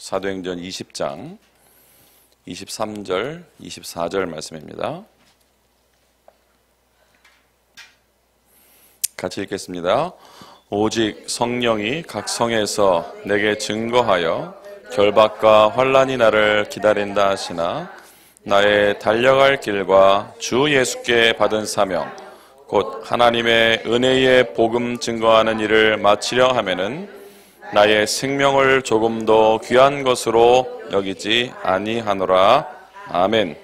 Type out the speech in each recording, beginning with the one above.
사도행전 20장 23절, 24절 말씀입니다. 같이 읽겠습니다. 오직 성령이 각 성에서 내게 증거하여 결박과 환난이 나를 기다린다 하시나 나의 달려갈 길과 주 예수께 받은 사명 곧 하나님의 은혜의 복음 증거하는 일을 마치려 하면은 나의 생명을 조금 더 귀한 것으로 여기지 아니하노라. 아멘.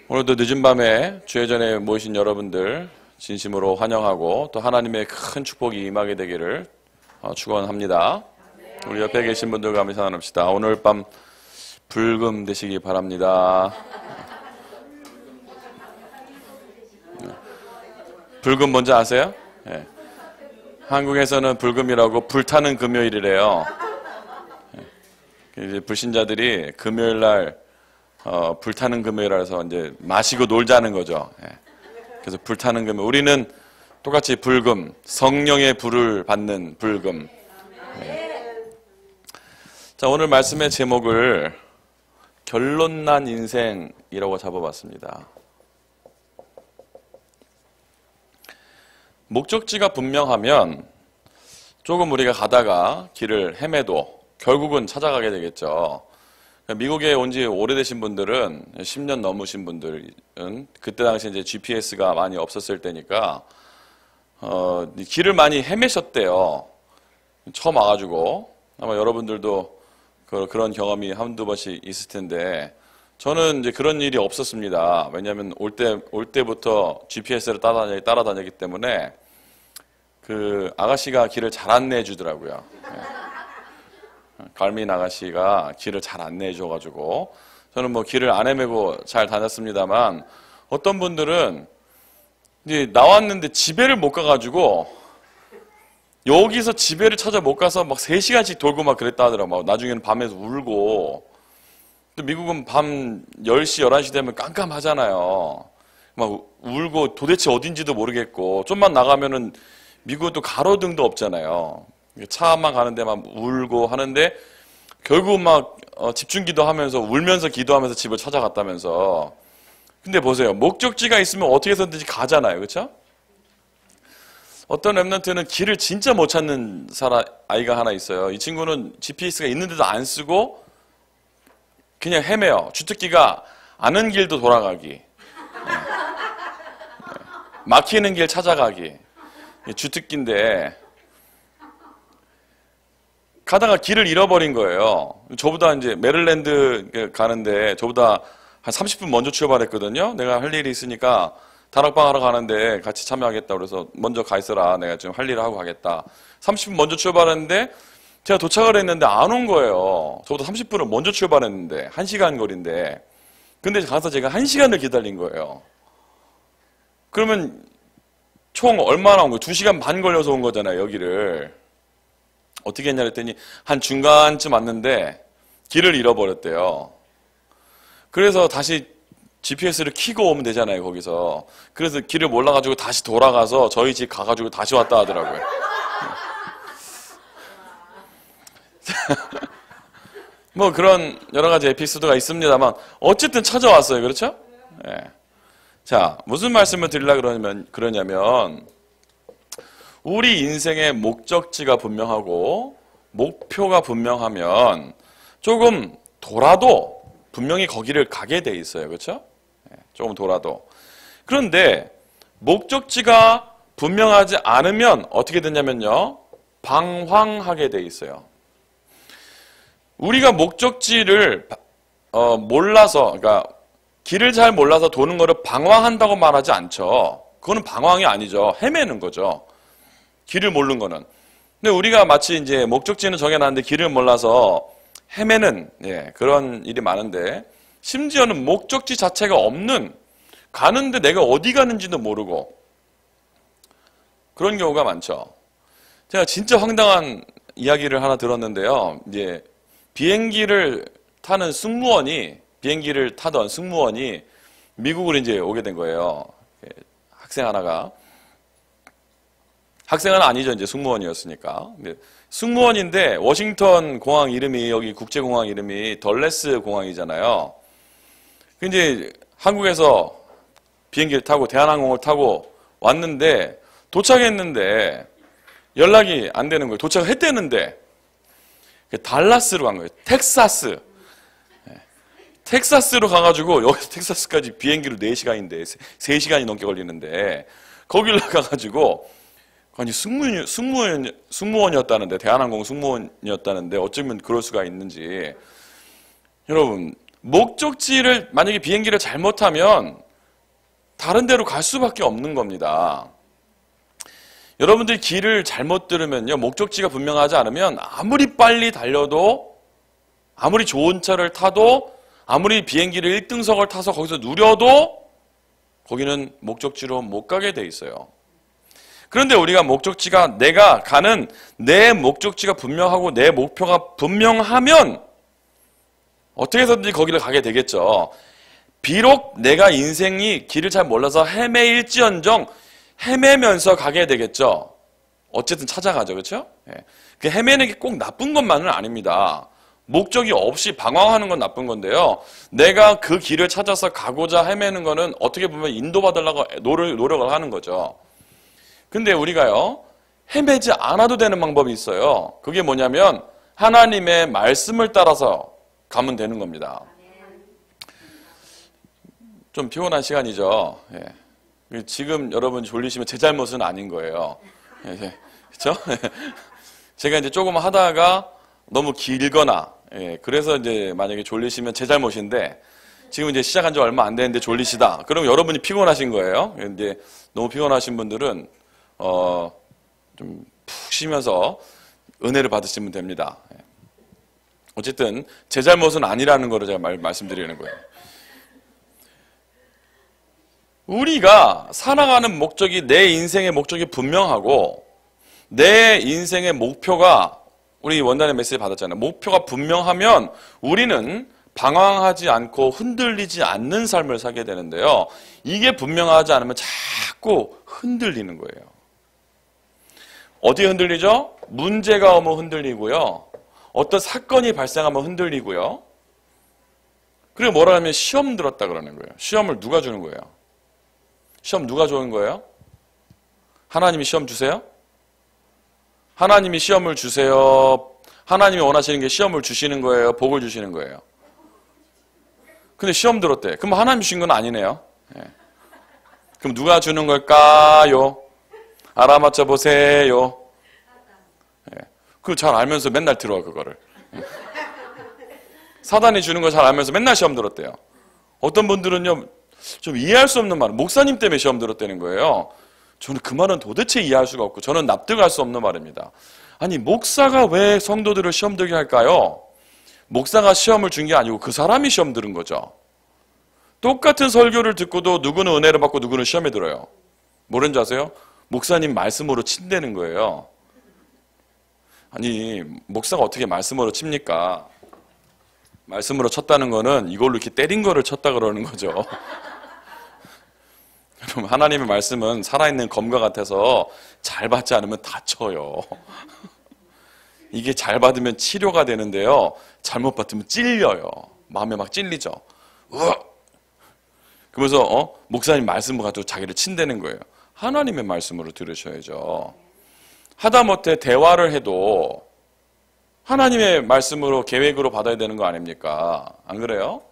오늘도 늦은 밤에 주의 전에 모이신 여러분들 진심으로 환영하고 또 하나님의 큰 축복이 임하게 되기를 축원합니다. 우리 옆에 계신 분들과 함께 나눕시다. 오늘 밤 불금 되시기 바랍니다. 불금 뭔지 아세요? 네. 한국에서는 불금이라고 불타는 금요일이래요. 이제 불신자들이 금요일 날 불타는 금요일이라서 이제 마시고 놀자는 거죠. 그래서 불타는 금요일. 우리는 똑같이 불금, 성령의 불을 받는 불금. 자, 오늘 말씀의 제목을 결론난 인생이라고 잡아봤습니다. 목적지가 분명하면 조금 우리가 가다가 길을 헤매도 결국은 찾아가게 되겠죠. 미국에 온 지 오래되신 분들은 10년 넘으신 분들은 그때 당시 이제 GPS가 많이 없었을 때니까 길을 많이 헤매셨대요. 처음 와가지고 아마 여러분들도 그런 경험이 한두 번씩 있을 텐데 저는 이제 그런 일이 없었습니다. 왜냐하면 올 때부터 GPS를 따라다녔기 때문에 그 아가씨가 길을 잘 안내해 주더라고요. 갈민 아가씨가 길을 잘 안내해 줘가지고 저는 뭐 길을 안 헤매고 잘 다녔습니다만 어떤 분들은 이제 나왔는데 집에를 못 가가지고 여기서 집에를 찾아 못 가서 막 3시간씩 돌고 막 그랬다 하더라고요. 나중에는 밤에서 울고 또 미국은 밤 10시, 11시 되면 깜깜하잖아요. 막 울고 도대체 어딘지도 모르겠고 좀만 나가면은 미국은 또 가로등도 없잖아요. 차만 가는데 막 울고 하는데 결국 막 집중기도 하면서 울면서 기도하면서 집을 찾아갔다면서. 근데 보세요. 목적지가 있으면 어떻게 해서든지 가잖아요. 그렇죠? 어떤 랩런트는 길을 진짜 못 찾는 아이가 하나 있어요. 이 친구는 GPS가 있는데도 안 쓰고 그냥 헤매요. 주특기가 아는 길도 돌아가기. 막히는 길 찾아가기. 주특기인데 가다가 길을 잃어버린 거예요. 저보다 이제 메릴랜드 가는데 저보다 한 30분 먼저 출발했거든요. 내가 할 일이 있으니까 다락방 하러 가는데 같이 참여하겠다 그래서 먼저 가 있어라. 내가 지금 할 일을 하고 가겠다. 30분 먼저 출발했는데 제가 도착을 했는데 안 온 거예요. 저보다 30분을 먼저 출발했는데 1시간 거리인데 근데 가서 제가 1시간을 기다린 거예요. 그러면 총 얼마나 온 거예요? 2시간 반 걸려서 온 거잖아요, 여기를. 어떻게 했냐 그랬더니 한 중간쯤 왔는데 길을 잃어버렸대요. 그래서 다시 GPS를 켜고 오면 되잖아요, 거기서. 그래서 길을 몰라가지고 다시 돌아가서 저희 집 가가지고 다시 왔다 하더라고요. 뭐 그런 여러 가지 에피소드가 있습니다만 어쨌든 찾아왔어요, 그렇죠? 네. 자, 무슨 말씀을 드리려고 그러냐면 우리 인생의 목적지가 분명하고 목표가 분명하면 조금 돌아도 분명히 거기를 가게 돼 있어요. 그렇죠? 조금 돌아도. 그런데 목적지가 분명하지 않으면 어떻게 되냐면요. 방황하게 돼 있어요. 우리가 목적지를 몰라서 그러니까 길을 잘 몰라서 도는 거를 방황한다고 말하지 않죠. 그거는 방황이 아니죠. 헤매는 거죠. 길을 모르는 거는. 근데 우리가 마치 이제 목적지는 정해놨는데 길을 몰라서 헤매는 그런 일이 많은데 심지어는 목적지 자체가 없는 가는데 내가 어디 가는지도 모르고 그런 경우가 많죠. 제가 진짜 황당한 이야기를 하나 들었는데요. 이제 비행기를 타던 승무원이 미국으로 이제 오게 된 거예요. 학생 하나가. 학생은 아니죠. 이제 승무원이었으니까. 승무원인데 워싱턴 공항 이름이 여기 국제공항 이름이 덜레스 공항이잖아요. 근데 한국에서 비행기를 타고 대한항공을 타고 왔는데 도착했는데 연락이 안 되는 거예요. 도착을 했대는데 달라스로 간 거예요. 텍사스. 텍사스로 가가지고 여기서 텍사스까지 비행기로 4시간인데 3시간이 넘게 걸리는데 거기를 가가지고 아니 승무원이었다는데 대한항공 승무원이었다는데 어쩌면 그럴 수가 있는지. 여러분 목적지를 만약에 비행기를 잘못하면 다른 데로 갈 수밖에 없는 겁니다. 여러분들이 길을 잘못 들으면요, 목적지가 분명하지 않으면 아무리 빨리 달려도, 아무리 좋은 차를 타도, 아무리 비행기를 1등석을 타서 거기서 누려도 거기는 목적지로 못 가게 돼 있어요. 그런데 우리가 목적지가, 내가 가는 내 목적지가 분명하고 내 목표가 분명하면 어떻게 해서든지 거기를 가게 되겠죠. 비록 내가 인생이 길을 잘 몰라서 헤매일지언정 헤매면서 가게 되겠죠. 어쨌든 찾아가죠. 그렇죠? 그 헤매는 게 꼭 나쁜 것만은 아닙니다. 목적이 없이 방황하는 건 나쁜 건데요. 내가 그 길을 찾아서 가고자 헤매는 거는 어떻게 보면 인도받으려고 노력을 하는 거죠. 근데 우리가요, 헤매지 않아도 되는 방법이 있어요. 그게 뭐냐면 하나님의 말씀을 따라서 가면 되는 겁니다. 좀 피곤한 시간이죠. 지금 여러분 졸리시면 제 잘못은 아닌 거예요. 그렇죠? 제가 이제 조금 하다가 너무 길거나, 그래서 이제 만약에 졸리시면 제 잘못인데, 지금 이제 시작한 지 얼마 안 됐는데 졸리시다. 그럼 여러분이 피곤하신 거예요. 이제 너무 피곤하신 분들은 좀 푹 쉬면서 은혜를 받으시면 됩니다. 어쨌든 제 잘못은 아니라는 거를 제가 말씀드리는 거예요. 우리가 살아가는 목적이, 내 인생의 목적이 분명하고 내 인생의 목표가, 우리 원단의 메시지 받았잖아요. 목표가 분명하면 우리는 방황하지 않고 흔들리지 않는 삶을 살게 되는데요. 이게 분명하지 않으면 자꾸 흔들리는 거예요. 어디에 흔들리죠? 문제가 오면 흔들리고요. 어떤 사건이 발생하면 흔들리고요. 그리고 뭐라 하면 시험 들었다 그러는 거예요. 시험을 누가 주는 거예요? 시험 누가 주는 거예요? 하나님이 시험 주세요? 하나님이 시험을 주세요? 하나님이 원하시는 게 시험을 주시는 거예요? 복을 주시는 거예요? 근데 시험 들었대. 그럼 하나님이 주신 건 아니네요. 그럼 누가 주는 걸까요? 알아맞혀 보세요. 그거 잘 알면서 맨날 들어, 그거를. 사단이 주는 거 잘 알면서 맨날 시험 들었대요. 어떤 분들은요, 좀 이해할 수 없는 말, 목사님 때문에 시험 들었다는 거예요. 저는 그 말은 도대체 이해할 수가 없고 저는 납득할 수 없는 말입니다. 아니, 목사가 왜 성도들을 시험 들게 할까요? 목사가 시험을 준 게 아니고 그 사람이 시험 들은 거죠. 똑같은 설교를 듣고도 누구는 은혜를 받고 누구는 시험에 들어요. 뭐라는 줄 아세요? 목사님 말씀으로 친다는 거예요. 아니, 목사가 어떻게 말씀으로 칩니까? 말씀으로 쳤다는 거는 이걸로 이렇게 때린 거를 쳤다 그러는 거죠. 여러분, 하나님의 말씀은 살아있는 검과 같아서 잘 받지 않으면 다쳐요. 이게 잘 받으면 치료가 되는데요. 잘못 받으면 찔려요. 마음에 막 찔리죠. 그러면서 목사님 말씀을 가지고 자기를 친다는 거예요. 하나님의 말씀으로 들으셔야죠. 하다못해 대화를 해도 하나님의 말씀으로 계획으로 받아야 되는 거 아닙니까? 안 그래요?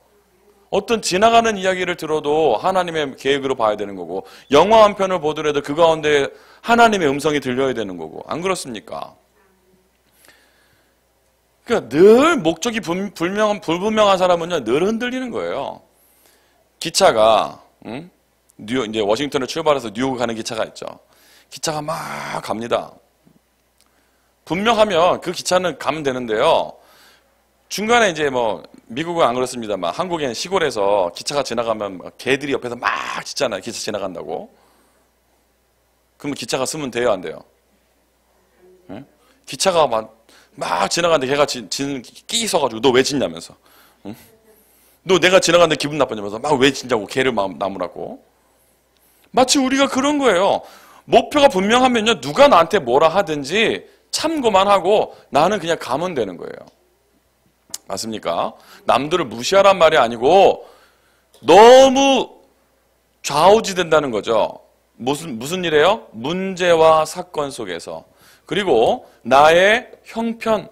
어떤 지나가는 이야기를 들어도 하나님의 계획으로 봐야 되는 거고, 영화 한 편을 보더라도 그 가운데 하나님의 음성이 들려야 되는 거고, 안 그렇습니까? 그러니까 늘 목적이 불분명한 사람은요, 늘 흔들리는 거예요. 기차가, 이제 워싱턴을 출발해서 뉴욕 가는 기차가 있죠. 기차가 막 갑니다. 분명하면 그 기차는 가면 되는데요. 중간에 이제 뭐 미국은 안 그렇습니다만 한국엔 시골에서 기차가 지나가면 개들이 옆에서 막 짖잖아요. 기차 지나간다고. 그러면 기차가 쓰면 돼요, 안 돼요? 응? 기차가 막 지나가는데 걔가 끼 있어가지고 너 왜 짖냐면서. 응? 너 내가 지나가는데 기분 나쁘냐면서 막 왜 짖냐고 걔를 나무라고. 마치 우리가 그런 거예요. 목표가 분명하면요, 누가 나한테 뭐라 하든지 참고만 하고 나는 그냥 가면 되는 거예요. 맞습니까? 남들을 무시하란 말이 아니고 너무 좌우지된다는 거죠. 무슨 일이에요? 문제와 사건 속에서. 그리고 나의 형편.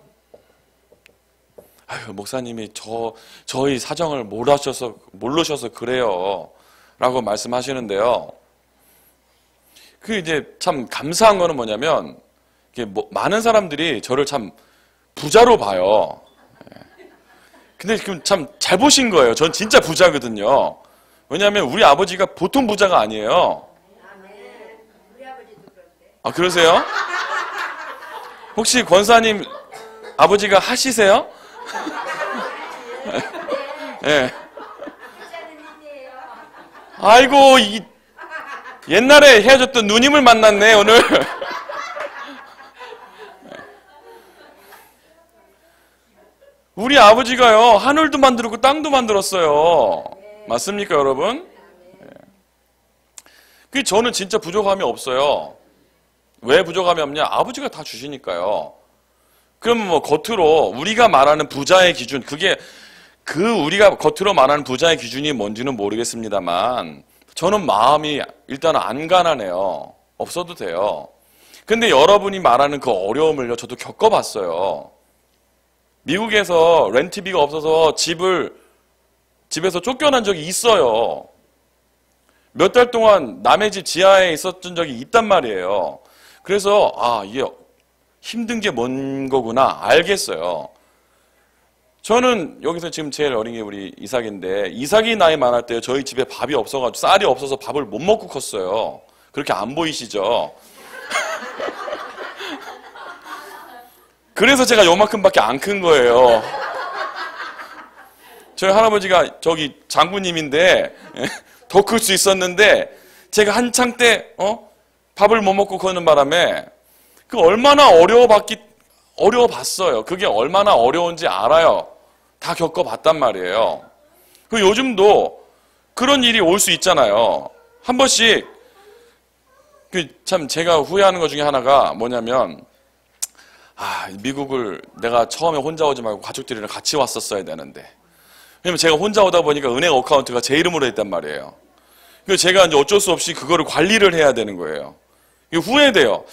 아유, 목사님이 저희 사정을 모르셔서 그래요. 라고 말씀하시는데요. 그 이제 참 감사한 거는 뭐냐면, 많은 사람들이 저를 참 부자로 봐요. 근데 지금 참 잘 보신 거예요. 전 진짜 부자거든요. 왜냐하면 우리 아버지가 보통 부자가 아니에요. 아, 그러세요? 혹시 권사님 아버지가 하시세요? 네. 아이고, 옛날에 헤어졌던 누님을 만났네, 오늘. 우리 아버지가요, 하늘도 만들었고 땅도 만들었어요. 맞습니까, 여러분? 그 저는 진짜 부족함이 없어요. 왜 부족함이 없냐? 아버지가 다 주시니까요. 그럼 뭐 겉으로 우리가 말하는 부자의 기준, 우리가 겉으로 말하는 부자의 기준이 뭔지는 모르겠습니다만, 저는 마음이 일단 안 가난해요. 없어도 돼요. 근데 여러분이 말하는 그 어려움을요, 저도 겪어봤어요. 미국에서 렌트비가 없어서 집에서 쫓겨난 적이 있어요. 몇 달 동안 남의 집 지하에 있었던 적이 있단 말이에요. 그래서 이게 힘든 게 뭔 거구나 알겠어요. 저는 여기서 지금 제일 어린 게 우리 이삭인데, 이삭이 나이 많을 때 저희 집에 밥이 없어가지고 쌀이 없어서 밥을 못 먹고 컸어요. 그렇게 안 보이시죠? 그래서 제가 요만큼밖에 안 큰 거예요. 저희 할아버지가 저기 장군님인데 더 클 수 있었는데, 제가 한창 때 밥을 못 먹고 거는 바람에 그 얼마나 어려워봤어요. 그게 얼마나 어려운지 알아요. 다 겪어봤단 말이에요. 그 요즘도 그런 일이 올 수 있잖아요. 한 번씩 참 제가 후회하는 것 중에 하나가 뭐냐면, 미국을 내가 처음에 혼자 오지 말고 가족들이랑 같이 왔었어야 되는데. 왜냐면 제가 혼자 오다 보니까 은행 어카운트가 제 이름으로 했단 말이에요. 그래서 제가 이제 어쩔 수 없이 그거를 관리를 해야 되는 거예요. 이게 후회돼요.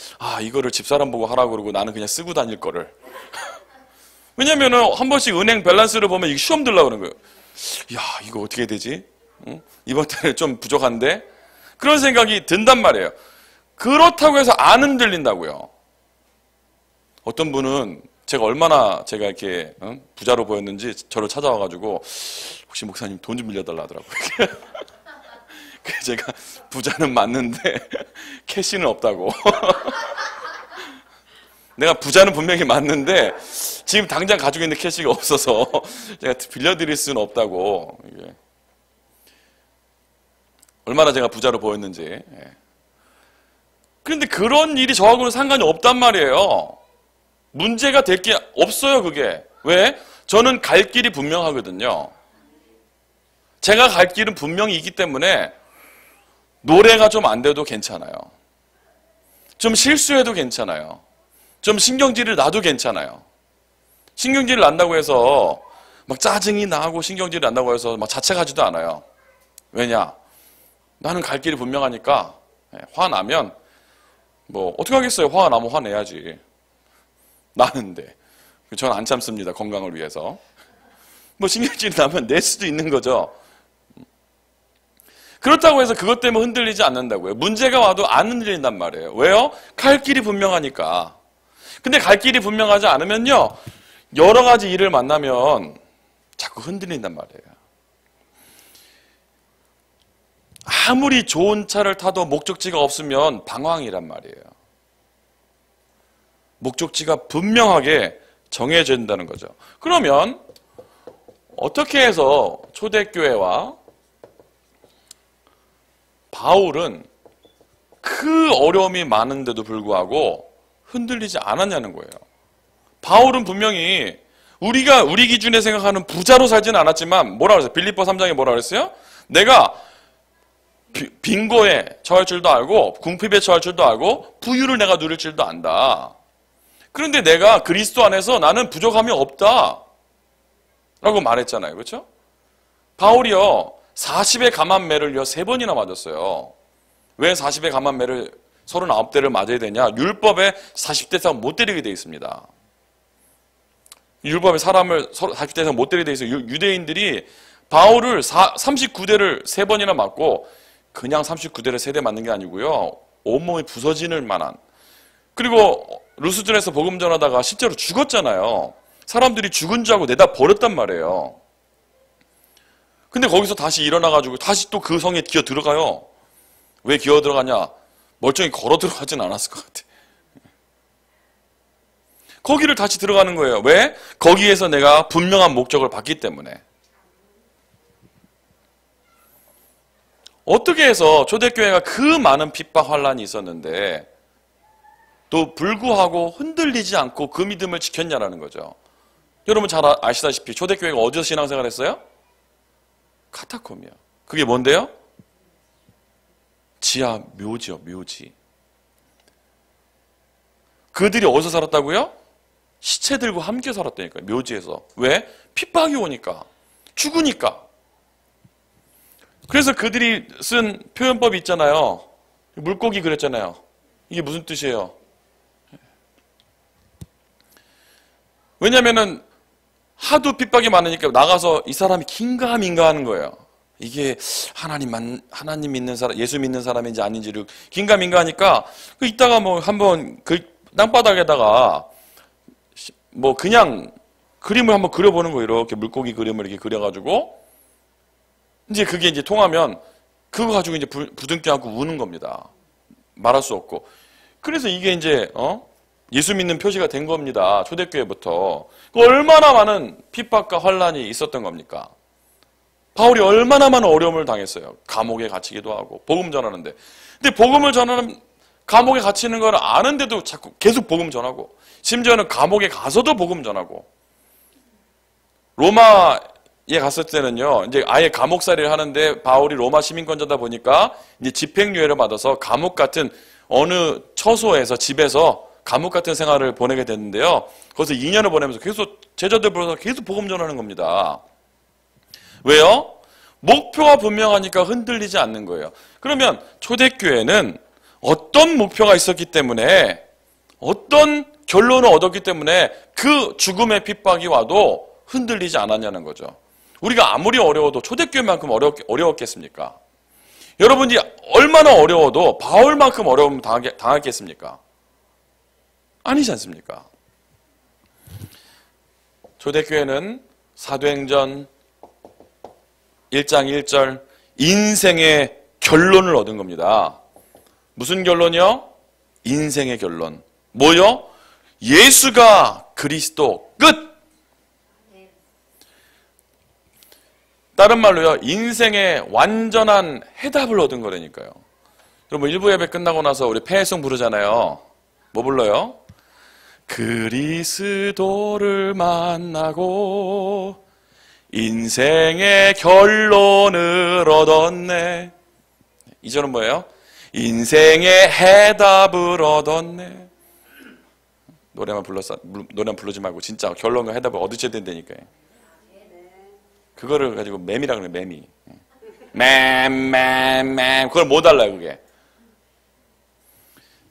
이거를 집사람 보고 하라고 그러고 나는 그냥 쓰고 다닐 거를. 왜냐면은 한 번씩 은행 밸런스를 보면 이게 시험 들려고 그러는 거예요. 야, 이거 어떻게 해야 되지? 응? 이번 달에 좀 부족한데? 그런 생각이 든단 말이에요. 그렇다고 해서 안 흔들린다고요. 어떤 분은 제가 이렇게 부자로 보였는지 저를 찾아와가지고, 혹시 목사님 돈 좀 빌려달라 하더라고요. 그래서 제가 부자는 맞는데 캐시는 없다고. 내가 부자는 분명히 맞는데 지금 당장 가지고 있는 캐시가 없어서 제가 빌려드릴 수는 없다고. 얼마나 제가 부자로 보였는지. 그런데 그런 일이 저하고는 상관이 없단 말이에요. 문제가 될 게 없어요, 그게. 왜? 저는 갈 길이 분명하거든요. 제가 갈 길은 분명히 있기 때문에 노래가 좀 안 돼도 괜찮아요. 좀 실수해도 괜찮아요. 좀 신경질을 나도 괜찮아요. 신경질을 난다고 해서 막 짜증이 나고 신경질이 난다고 해서 막 자책하지도 않아요. 왜냐? 나는 갈 길이 분명하니까 화나면 뭐 어떻게 하겠어요? 화가 나면 화내야지. 나는데. 저는 안 참습니다. 건강을 위해서. 뭐 신경질이 나면 낼 수도 있는 거죠. 그렇다고 해서 그것 때문에 흔들리지 않는다고요. 문제가 와도 안 흔들린단 말이에요. 왜요? 갈 길이 분명하니까. 근데 갈 길이 분명하지 않으면요, 여러 가지 일을 만나면 자꾸 흔들린단 말이에요. 아무리 좋은 차를 타도 목적지가 없으면 방황이란 말이에요. 목적지가 분명하게 정해져 있다는 거죠. 그러면 어떻게 해서 초대교회와 바울은 그 어려움이 많은데도 불구하고 흔들리지 않았냐는 거예요. 바울은 분명히 우리 기준에 생각하는 부자로 살지는 않았지만 뭐라 그랬어요? 빌립보 3장에 뭐라 그랬어요? 내가 빈고에 처할 줄도 알고 궁핍에 처할 줄도 알고 부유를 내가 누릴 줄도 안다. 그런데 내가 그리스도 안에서 나는 부족함이 없다 라고 말했잖아요. 그렇죠? 바울이요 40의 감한 매를요 3번이나 맞았어요. 왜 40의 감한 매를 39대를 맞아야 되냐? 율법에 40대 이상 못 때리게 되어 있습니다. 율법에 사람을 40대 이상 못 때리게 되어 있어요. 유대인들이 바울을 39대를 3번이나 맞고 그냥 39대를 3대 맞는 게 아니고요. 온몸이 부서지는 만한. 그리고 루스드에서 복음 전하다가 실제로 죽었잖아요. 사람들이 죽은 줄 알고 내다 버렸단 말이에요. 근데 거기서 다시 일어나가지고 다시 또 그 성에 기어 들어가요. 왜 기어 들어가냐? 멀쩡히 걸어 들어가진 않았을 것 같아. 거기를 다시 들어가는 거예요. 왜? 거기에서 내가 분명한 목적을 봤기 때문에. 어떻게 해서 초대교회가 그 많은 핍박 환란이 있었는데 또 불구하고 흔들리지 않고 그 믿음을 지켰냐라는 거죠. 여러분 잘 아시다시피 초대교회가 어디서 신앙생활 했어요? 카타콤이요. 그게 뭔데요? 지하 묘지요, 묘지. 그들이 어디서 살았다고요? 시체들과 함께 살았다니까요, 묘지에서. 왜? 핍박이 오니까. 죽으니까. 그래서 그들이 쓴 표현법이 있잖아요. 물고기 그랬잖아요. 이게 무슨 뜻이에요? 왜냐면은 하도 핍박이 많으니까 나가서 이 사람이 긴가민가 하는 거예요. 이게 하나님 믿는 사람, 예수 믿는 사람인지 아닌지를 긴가민가 하니까 이따가 뭐 한번 그 땅바닥에다가 뭐 그냥 그림을 한번 그려보는 거예요. 이렇게 물고기 그림을 이렇게 그려가지고 이제 그게 이제 통하면 그거 가지고 이제 부둥켜 안고 우는 겁니다. 말할 수 없고. 그래서 이게 이제 예수 믿는 표시가 된 겁니다. 초대교회부터. 얼마나 많은 핍박과 환란이 있었던 겁니까? 바울이 얼마나 많은 어려움을 당했어요. 감옥에 갇히기도 하고 복음 전하는데. 근데 복음을 전하는 감옥에 갇히는 걸 아는데도 자꾸 계속 복음 전하고 심지어는 감옥에 가서도 복음 전하고 로마에 갔을 때는요. 이제 아예 감옥살이를 하는데 바울이 로마 시민권자다 보니까 이제 집행유예를 받아서 감옥 같은 어느 처소에서 집에서 감옥 같은 생활을 보내게 됐는데요. 거기서 2년을 보내면서 계속 제자들 불러서 계속 복음 전하는 겁니다. 왜요? 목표가 분명하니까 흔들리지 않는 거예요. 그러면 초대교회는 어떤 목표가 있었기 때문에 어떤 결론을 얻었기 때문에 그 죽음의 핍박이 와도 흔들리지 않았냐는 거죠. 우리가 아무리 어려워도 초대교회만큼 어려웠겠습니까? 여러분이 얼마나 어려워도 바울만큼 어려움 당했겠습니까? 아니지 않습니까? 초대교회는 사도행전 1장 1절 인생의 결론을 얻은 겁니다. 무슨 결론이요? 인생의 결론. 뭐요? 예수가 그리스도 끝! 다른 말로요. 인생의 완전한 해답을 얻은 거라니까요. 여러분 1부 예배 끝나고 나서 우리 폐회송 부르잖아요. 뭐 불러요? 그리스도를 만나고 인생의 결론을 얻었네. 이 절은 뭐예요? 인생의 해답을 얻었네. 노래만 부르지 말고 진짜 결론과 해답을 얻으셔야 된다니까요. 그거를 가지고 맴이라 그래요. 맴이. 맴. 그걸 못 알아요. 그게.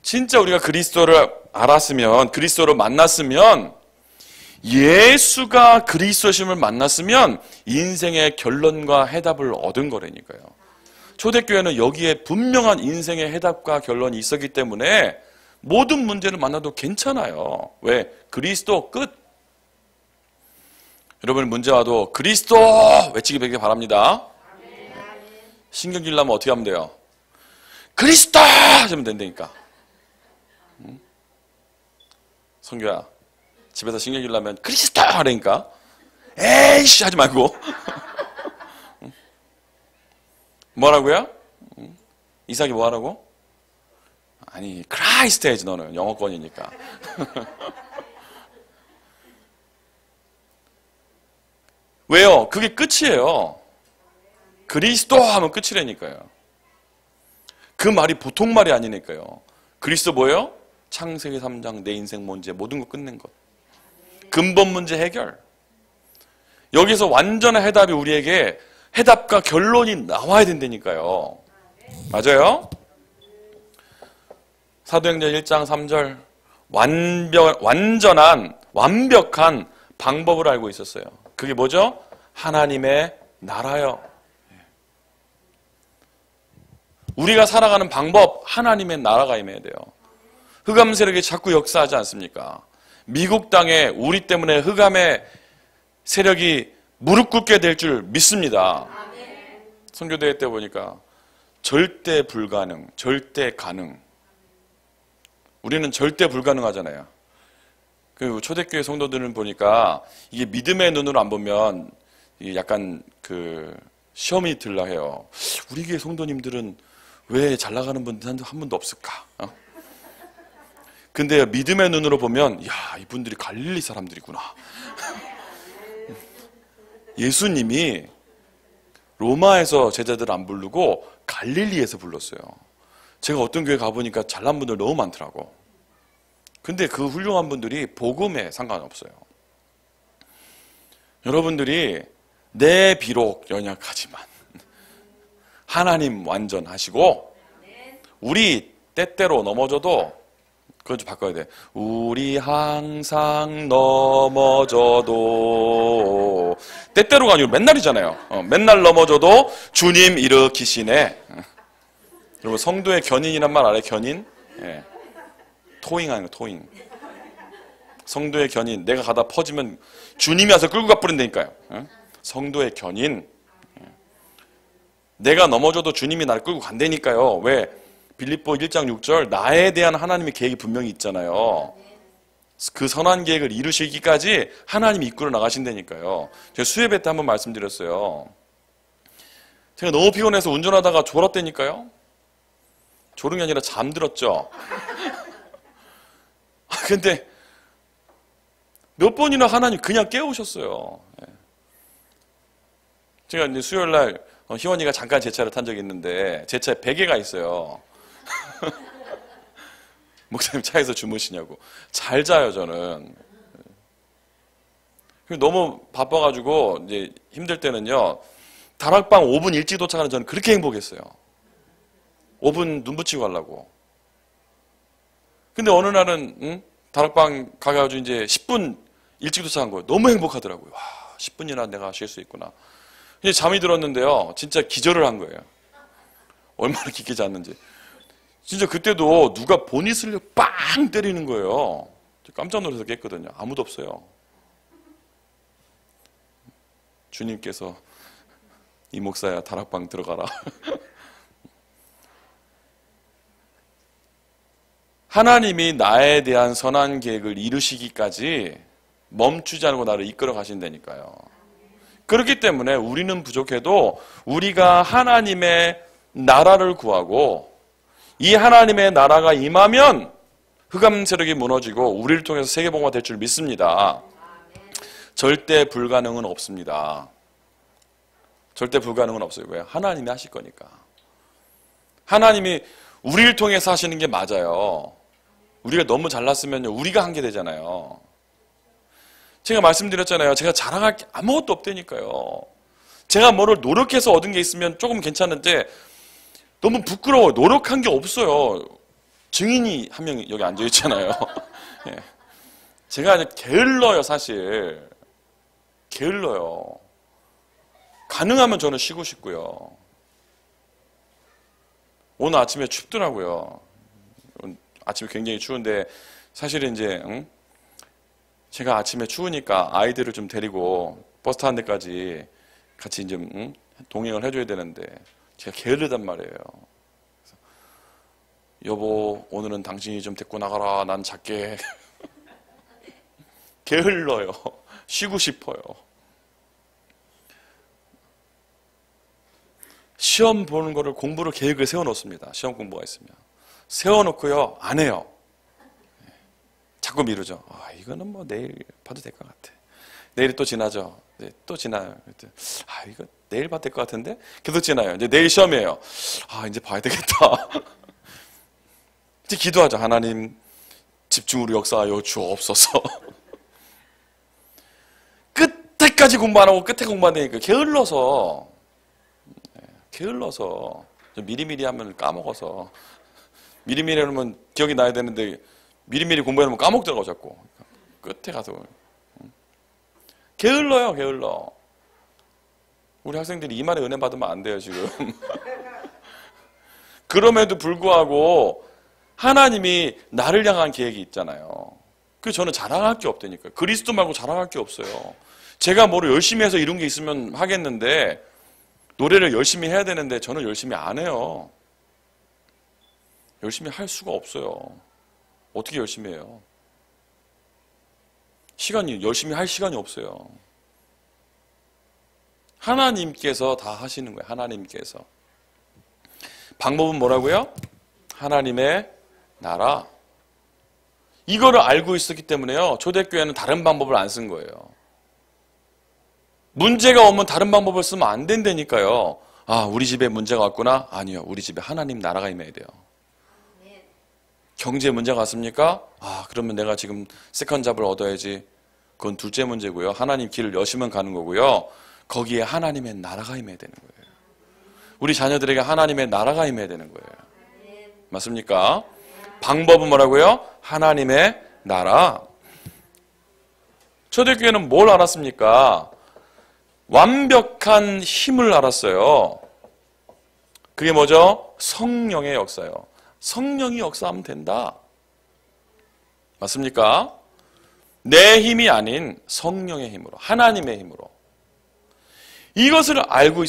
진짜 우리가 그리스도를 알았으면, 그리스도를 만났으면, 예수가 그리스도심을 만났으면 인생의 결론과 해답을 얻은 거라니까요. 초대교회는 여기에 분명한 인생의 해답과 결론이 있었기 때문에 모든 문제를 만나도 괜찮아요. 왜? 그리스도 끝. 여러분 문제 와도 그리스도 외치기 배기 바랍니다. 신경질 나면 어떻게 하면 돼요? 그리스도 하시면 된다니까. 성규야, 집에서 신경질 나면 그리스도 하라니까. 에이씨 하지 말고. 뭐라고요? 이삭이 뭐 하라고? 아니 크라이스트 해야지. 너는 영어권이니까. 왜요? 그게 끝이에요. 그리스도 하면 끝이라니까요. 그 말이 보통 말이 아니니까요. 그리스도 뭐예요? 창세기 3장 내 인생 문제 모든 거 끝낸 것. 근본 문제 해결. 여기서 완전한 해답이 우리에게 해답과 결론이 나와야 된다니까요. 맞아요? 사도행전 1장 3절 완벽한 방법을 알고 있었어요. 그게 뭐죠? 하나님의 나라요. 우리가 살아가는 방법, 하나님의 나라가 임해야 돼요. 흑암 세력이 자꾸 역사하지 않습니까? 미국 땅에 우리 때문에 흑암의 세력이 무릎 꿇게 될 줄 믿습니다. 선교대회 때 보니까 절대 불가능, 절대 가능. 우리는 절대 불가능하잖아요. 그 초대교회 성도들은 보니까 이게 믿음의 눈으로 안 보면 약간 그 시험이 들라 해요. 우리 교회 성도님들은 왜 잘 나가는 분들 한 분도 없을까? 근데 믿음의 눈으로 보면, 야, 이분들이 갈릴리 사람들이구나. 예수님이 로마에서 제자들 안 부르고 갈릴리에서 불렀어요. 제가 어떤 교회 가보니까 잘난 분들 너무 많더라고. 근데 그 훌륭한 분들이 복음에 상관없어요. 여러분들이 내 비록 연약하지만 하나님 완전하시고 우리 때때로 넘어져도 그건 좀 바꿔야 돼. 우리 항상 넘어져도 때때로가 아니고 맨날이잖아요. 맨날 넘어져도 주님 일으키시네. 여러분 성도의 견인이란 말 알아요? 견인? 예. 토잉 하는 거 토잉. 성도의 견인. 내가 가다 퍼지면 주님이 와서 끌고 가버린다니까요. 성도의 견인. 내가 넘어져도 주님이 나를 끌고 간다니까요. 왜? 빌립보 1장 6절 나에 대한 하나님의 계획이 분명히 있잖아요. 그 선한 계획을 이루시기까지 하나님이 이끌어 나가신다니까요. 제가 수요예배 때 한번 말씀드렸어요. 제가 너무 피곤해서 운전하다가 졸았다니까요. 졸은 게 아니라 잠들었죠. 근데 몇 번이나 하나님 그냥 깨우셨어요. 제가 이제 수요일 날 희원이가 잠깐 제 차를 탄 적이 있는데 제 차에 베개가 있어요. 목사님 차에서 주무시냐고. 잘 자요 저는. 너무 바빠가지고 이제 힘들 때는요 다락방 5분 일찍 도착하는 저는 그렇게 행복했어요. 5분 눈 붙이고 가려고. 근데 어느 날은 다락방 가가지고 이제 10분 일찍 도착한 거예요. 너무 행복하더라고요. 와, 10분이나 내가 쉴 수 있구나. 이제 잠이 들었는데요 진짜 기절을 한 거예요. 얼마나 깊게 잤는지. 진짜 그때도 누가 보닛을 빵 때리는 거예요. 깜짝 놀라서 깼거든요. 아무도 없어요. 주님께서 이 목사야 다락방 들어가라. 하나님이 나에 대한 선한 계획을 이루시기까지 멈추지 않고 나를 이끌어 가신다니까요. 그렇기 때문에 우리는 부족해도 우리가 하나님의 나라를 구하고 이 하나님의 나라가 임하면 흑암 세력이 무너지고 우리를 통해서 세계복음화 될 줄 믿습니다. 절대 불가능은 없습니다. 절대 불가능은 없어요. 왜? 하나님이 하실 거니까. 하나님이 우리를 통해서 하시는 게 맞아요. 우리가 너무 잘났으면요 우리가 한 게 되잖아요. 제가 말씀드렸잖아요. 제가 자랑할 게 아무것도 없다니까요. 제가 뭐를 노력해서 얻은 게 있으면 조금 괜찮은데 너무 부끄러워요. 노력한 게 없어요. 증인이 한 명 여기 앉아 있잖아요. 예. 제가 게을러요, 사실. 게을러요. 가능하면 저는 쉬고 싶고요. 오늘 아침에 춥더라고요. 아침에 굉장히 추운데 사실은 이제 제가 아침에 추우니까 아이들을 좀 데리고 버스 타는 데까지 같이 이제 동행을 해줘야 되는데 제가 게으르단 말이에요. 그래서, 여보 오늘은 당신이 좀 데리고 나가라. 난 작게. 게을러요. 쉬고 싶어요. 시험 보는 거를 공부를 계획을 세워놓습니다. 시험 공부가 있으면. 세워놓고요. 안 해요. 자꾸 미루죠. 아, 이거는 뭐 내일 봐도 될 것 같아. 내일이 또 지나죠. 네, 또 지나요. 아, 이거 내일 봐도 될 것 같은데? 계속 지나요. 이제 내일 시험이에요. 아, 이제 봐야 되겠다. 이제 기도하죠. 하나님, 집중으로 역사하여 주옵소서. 끝에까지 공부 안 하고 끝에 공부 안 되니까 게을러서 미리미리 하면 까먹어서 미리미리 하면 기억이 나야 되는데 미리미리 공부해놓으면 까먹더라고 자꾸. 끝에 가서 게을러. 우리 학생들이 이 말에 은혜 받으면 안 돼요 지금. 그럼에도 불구하고 하나님이 나를 향한 계획이 있잖아요. 그래서 저는 자랑할 게 없다니까요. 그리스도 말고 자랑할 게 없어요. 제가 뭐를 열심히 해서 이룬 게 있으면 하겠는데 노래를 열심히 해야 되는데 저는 열심히 안 해요. 열심히 할 수가 없어요. 어떻게 열심히 해요? 열심히 할 시간이 없어요. 하나님께서 다 하시는 거예요. 하나님께서. 방법은 뭐라고요? 하나님의 나라. 이거를 알고 있었기 때문에요. 초대교회는 다른 방법을 안 쓴 거예요. 문제가 오면 다른 방법을 쓰면 안 된다니까요. 아, 우리 집에 문제가 왔구나? 아니요. 우리 집에 하나님 나라가 임해야 돼요. 경제 문제가 왔습니까? 아, 그러면 내가 지금 세컨잡을 얻어야지. 그건 둘째 문제고요. 하나님 길을 여시면 가는 거고요. 거기에 하나님의 나라가 임해야 되는 거예요. 우리 자녀들에게 하나님의 나라가 임해야 되는 거예요. 맞습니까? 방법은 뭐라고요? 하나님의 나라. 초대교회는 뭘 알았습니까? 완벽한 힘을 알았어요. 그게 뭐죠? 성령의 역사요. 성령이 역사하면 된다. 맞습니까? 내 힘이 아닌 성령의 힘으로, 하나님의 힘으로. 이것을 알고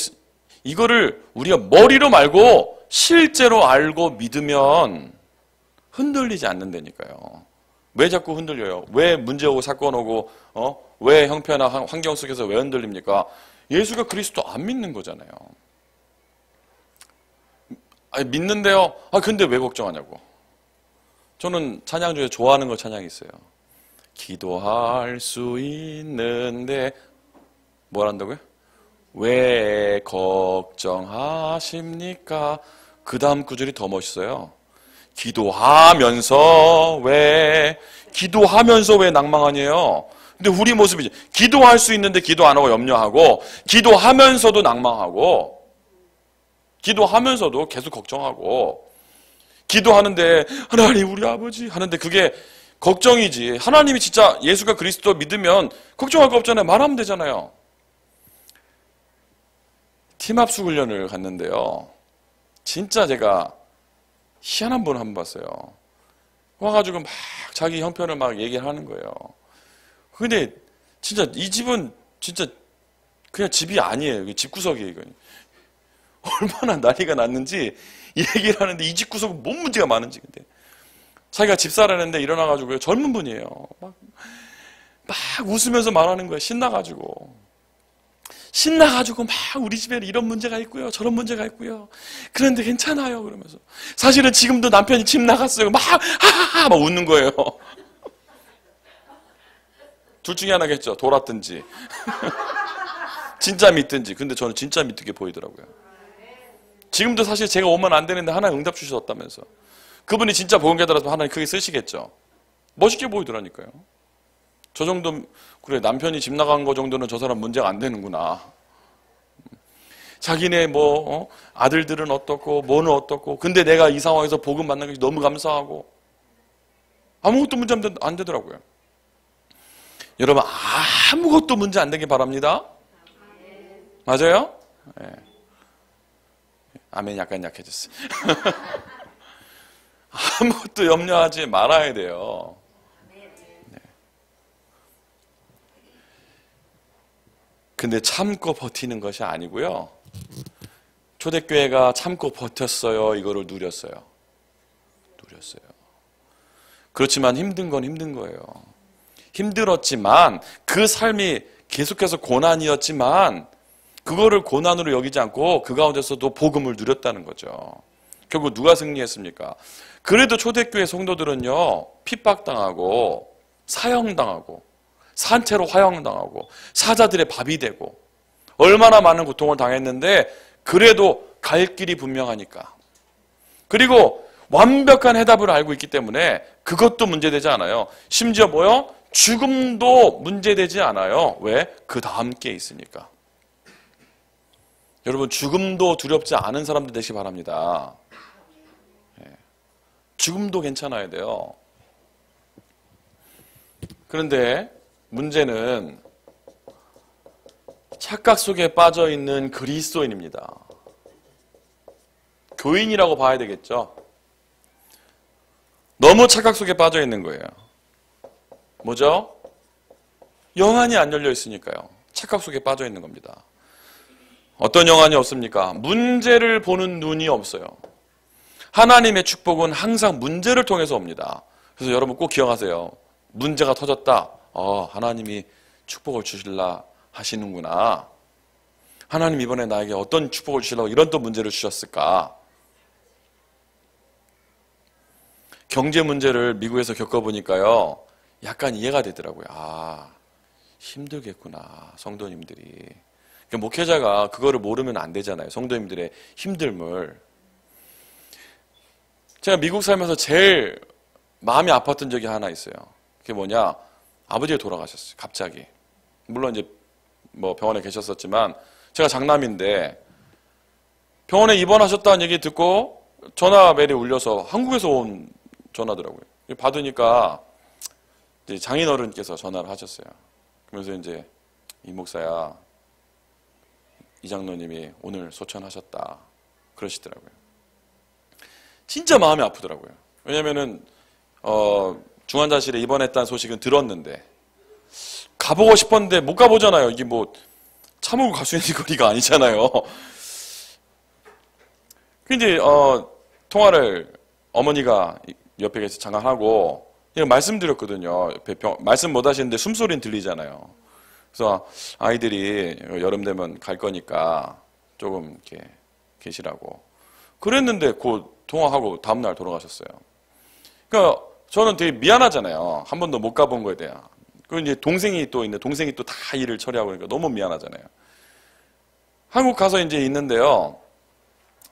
이거를 우리가 머리로 말고 실제로 알고 믿으면 흔들리지 않는다니까요. 왜 자꾸 흔들려요? 왜 문제 오고 사건 오고 왜 형편이나 환경 속에서 왜 흔들립니까? 예수가 그리스도 안 믿는 거잖아요. 아니, 믿는데요. 아, 근데 왜 걱정하냐고. 저는 찬양 중에 좋아하는 거 찬양이 있어요. 기도할 수 있는데 뭘 한다고요? 왜 걱정하십니까? 그 다음 구절이 더 멋있어요. 기도하면서 왜 낭망하니에요? 근데 우리 모습이지. 기도할 수 있는데 기도 안 하고 염려하고, 기도하면서도 낭망하고, 기도하면서도 계속 걱정하고, 기도하는데 하나님 우리 아버지 하는데 그게 걱정이지. 하나님이 진짜 예수가 그리스도 믿으면 걱정할 거 없잖아요. 말하면 되잖아요. 팀합수 훈련을 갔는데요. 진짜 제가 희한한 분을 한번 봤어요. 와가지고 막 자기 형편을 막 얘기를 하는 거예요. 근데 진짜 이 집은 진짜 그냥 집이 아니에요. 집구석이에요. 이건. 얼마나 난리가 났는지 얘기를 하는데 이 집구석은 뭔 문제가 많은지. 근데 자기가 집사라는데 일어나가지고 젊은 분이에요. 막 웃으면서 말하는 거예요. 신나가지고 막 우리 집에는 이런 문제가 있고요. 저런 문제가 있고요. 그런데 괜찮아요. 그러면서. 사실은 지금도 남편이 집 나갔어요. 막 하하하 막 웃는 거예요. 둘 중에 하나겠죠. 돌았든지. 진짜 믿든지. 근데 저는 진짜 믿게 보이더라고요. 지금도 사실 제가 오면 안 되는데 하나님 응답 주셨다면서. 그분이 진짜 복음 깨달아서 하나님 크게 쓰시겠죠. 멋있게 보이더라니까요. 저 정도, 그래, 남편이 집 나간 거 정도는 저 사람 문제가 안 되는구나. 자기네 아들들은 어떻고, 뭐는 어떻고, 근데 내가 이 상황에서 복음 만난 게 너무 감사하고, 아무것도 문제 안 되더라고요. 여러분, 아무것도 문제 안 되길 바랍니다. 맞아요? 네. 아멘 약간 약해졌어요. 아무것도 염려하지 말아야 돼요. 네. 근데 참고 버티는 것이 아니고요. 초대교회가 참고 버텼어요. 이거를 누렸어요. 그렇지만 힘든 건 힘든 거예요. 힘들었지만 그 삶이 계속해서 고난이었지만 그거를 고난으로 여기지 않고 그 가운데서도 복음을 누렸다는 거죠. 결국 누가 승리했습니까? 그래도 초대교회 성도들은요, 핍박당하고 사형당하고 산채로 화형당하고 사자들의 밥이 되고 얼마나 많은 고통을 당했는데 그래도 갈 길이 분명하니까. 그리고 완벽한 해답을 알고 있기 때문에 그것도 문제되지 않아요. 심지어 뭐요? 죽음도 문제되지 않아요. 왜? 그 다음 게 있으니까. 여러분, 죽음도 두렵지 않은 사람들 되시기 바랍니다. 죽음도 괜찮아야 돼요. 그런데 문제는 착각 속에 빠져 있는 그리스도인입니다. 교인이라고 봐야 되겠죠. 너무 착각 속에 빠져 있는 거예요. 뭐죠? 영안이 안 열려 있으니까요. 착각 속에 빠져 있는 겁니다. 어떤 영안이 없습니까? 문제를 보는 눈이 없어요. 하나님의 축복은 항상 문제를 통해서 옵니다. 그래서 여러분 꼭 기억하세요. 문제가 터졌다. 하나님이 축복을 주실라 하시는구나. 하나님 이번에 나에게 어떤 축복을 주시려고 이런 또 문제를 주셨을까? 경제 문제를 미국에서 겪어보니까요. 약간 이해가 되더라고요. 힘들겠구나. 성도님들이. 그러니까 목회자가 그거를 모르면 안 되잖아요. 성도님들의 힘듦을. 제가 미국 살면서 제일 마음이 아팠던 적이 하나 있어요. 그게 뭐냐? 아버지가 돌아가셨어요. 갑자기. 물론 이제 뭐 병원에 계셨었지만 제가 장남인데 병원에 입원하셨다는 얘기 듣고 전화벨이 울려서 한국에서 온 전화더라고요. 받으니까 이제 장인어른께서 전화를 하셨어요. 그러면서 이제 이 목사야, 이 장로님이 오늘 소천하셨다 그러시더라고요. 진짜 마음이 아프더라고요. 왜냐면은 중환자실에 입원했다는 소식은 들었는데 가보고 싶었는데 못 가보잖아요. 이게 뭐 차 몰고 갈 수 있는 거리가 아니잖아요. 이제 통화를 어머니가 옆에 계서 잠깐 하고 말씀드렸거든요. 말씀 못 하시는데 숨소리는 들리잖아요. 그래서 아이들이 여름 되면 갈 거니까 조금 이렇게 계시라고 그랬는데 곧 통화하고 다음날 돌아가셨어요. 그러니까 저는 되게 미안하잖아요. 한 번도 못 가본 거에 대한. 그리고 이제 동생이 또 있는데 동생이 또 다 일을 처리하고 그러니까 너무 미안하잖아요. 한국 가서 이제 있는데요.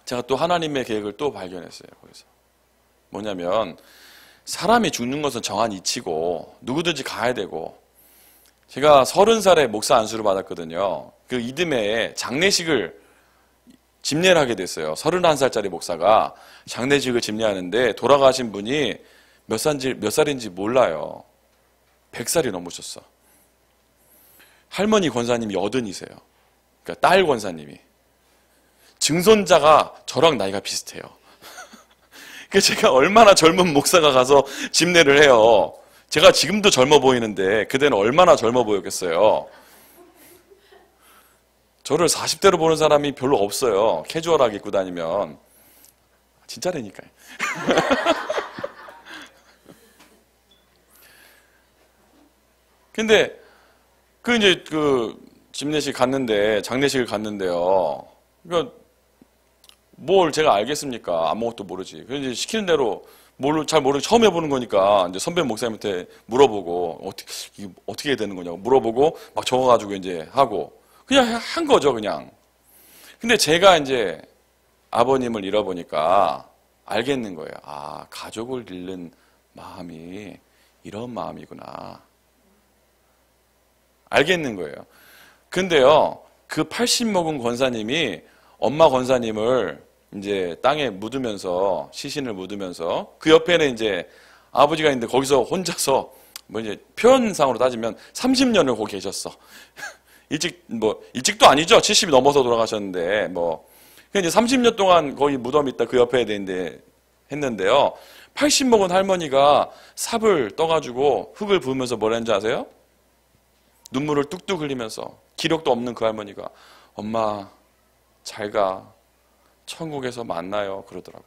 제가 또 하나님의 계획을 또 발견했어요. 거기서. 뭐냐면 사람이 죽는 것은 정한 이치고 누구든지 가야 되고 제가 30살에 목사 안수를 받았거든요. 그 이듬해에 장례식을 집례를 하게 됐어요. 31살짜리 목사가 장례식을 집례하는데 돌아가신 분이 몇 살인지 몰라요. 100살이 넘으셨어. 할머니 권사님이 80이세요. 그러니까 딸 권사님이. 증손자가 저랑 나이가 비슷해요. 그러니까 제가 얼마나 젊은 목사가 가서 집례를 해요. 제가 지금도 젊어 보이는데 그때는 얼마나 젊어 보였겠어요. 저를 40대로 보는 사람이 별로 없어요. 캐주얼하게 입고 다니면. 진짜라니까요. 근데 이제 집례식 갔는데 장례식을 갔는데요. 그러니까 뭘 제가 알겠습니까? 아무것도 모르지. 그래서 이제 시키는 대로 잘 모르고 처음 해보는 거니까 이제 선배 목사님한테 물어보고 이게 어떻게 해야 되는 거냐고 물어보고 막 적어가지고 이제 하고 그냥 한 거죠, 그냥. 근데 제가 이제 아버님을 잃어보니까 알겠는 거예요. 가족을 잃는 마음이 이런 마음이구나. 알겠는 거예요. 근데요, 그 80 먹은 권사님이 엄마 권사님을 이제 땅에 묻으면서, 시신을 묻으면서, 그 옆에는 이제 아버지가 있는데 거기서 혼자서, 이제 표현상으로 따지면 30년을 거기 계셨어. 일찍도 아니죠. 70이 넘어서 돌아가셨는데, 이제 30년 동안 거기 무덤이 있다 그 옆에 했는데요. 80 먹은 할머니가 삽을 떠가지고 흙을 부으면서 뭘 했는지 아세요? 눈물을 뚝뚝 흘리면서 기력도 없는 그 할머니가 엄마 잘 가. 천국에서 만나요. 그러더라고.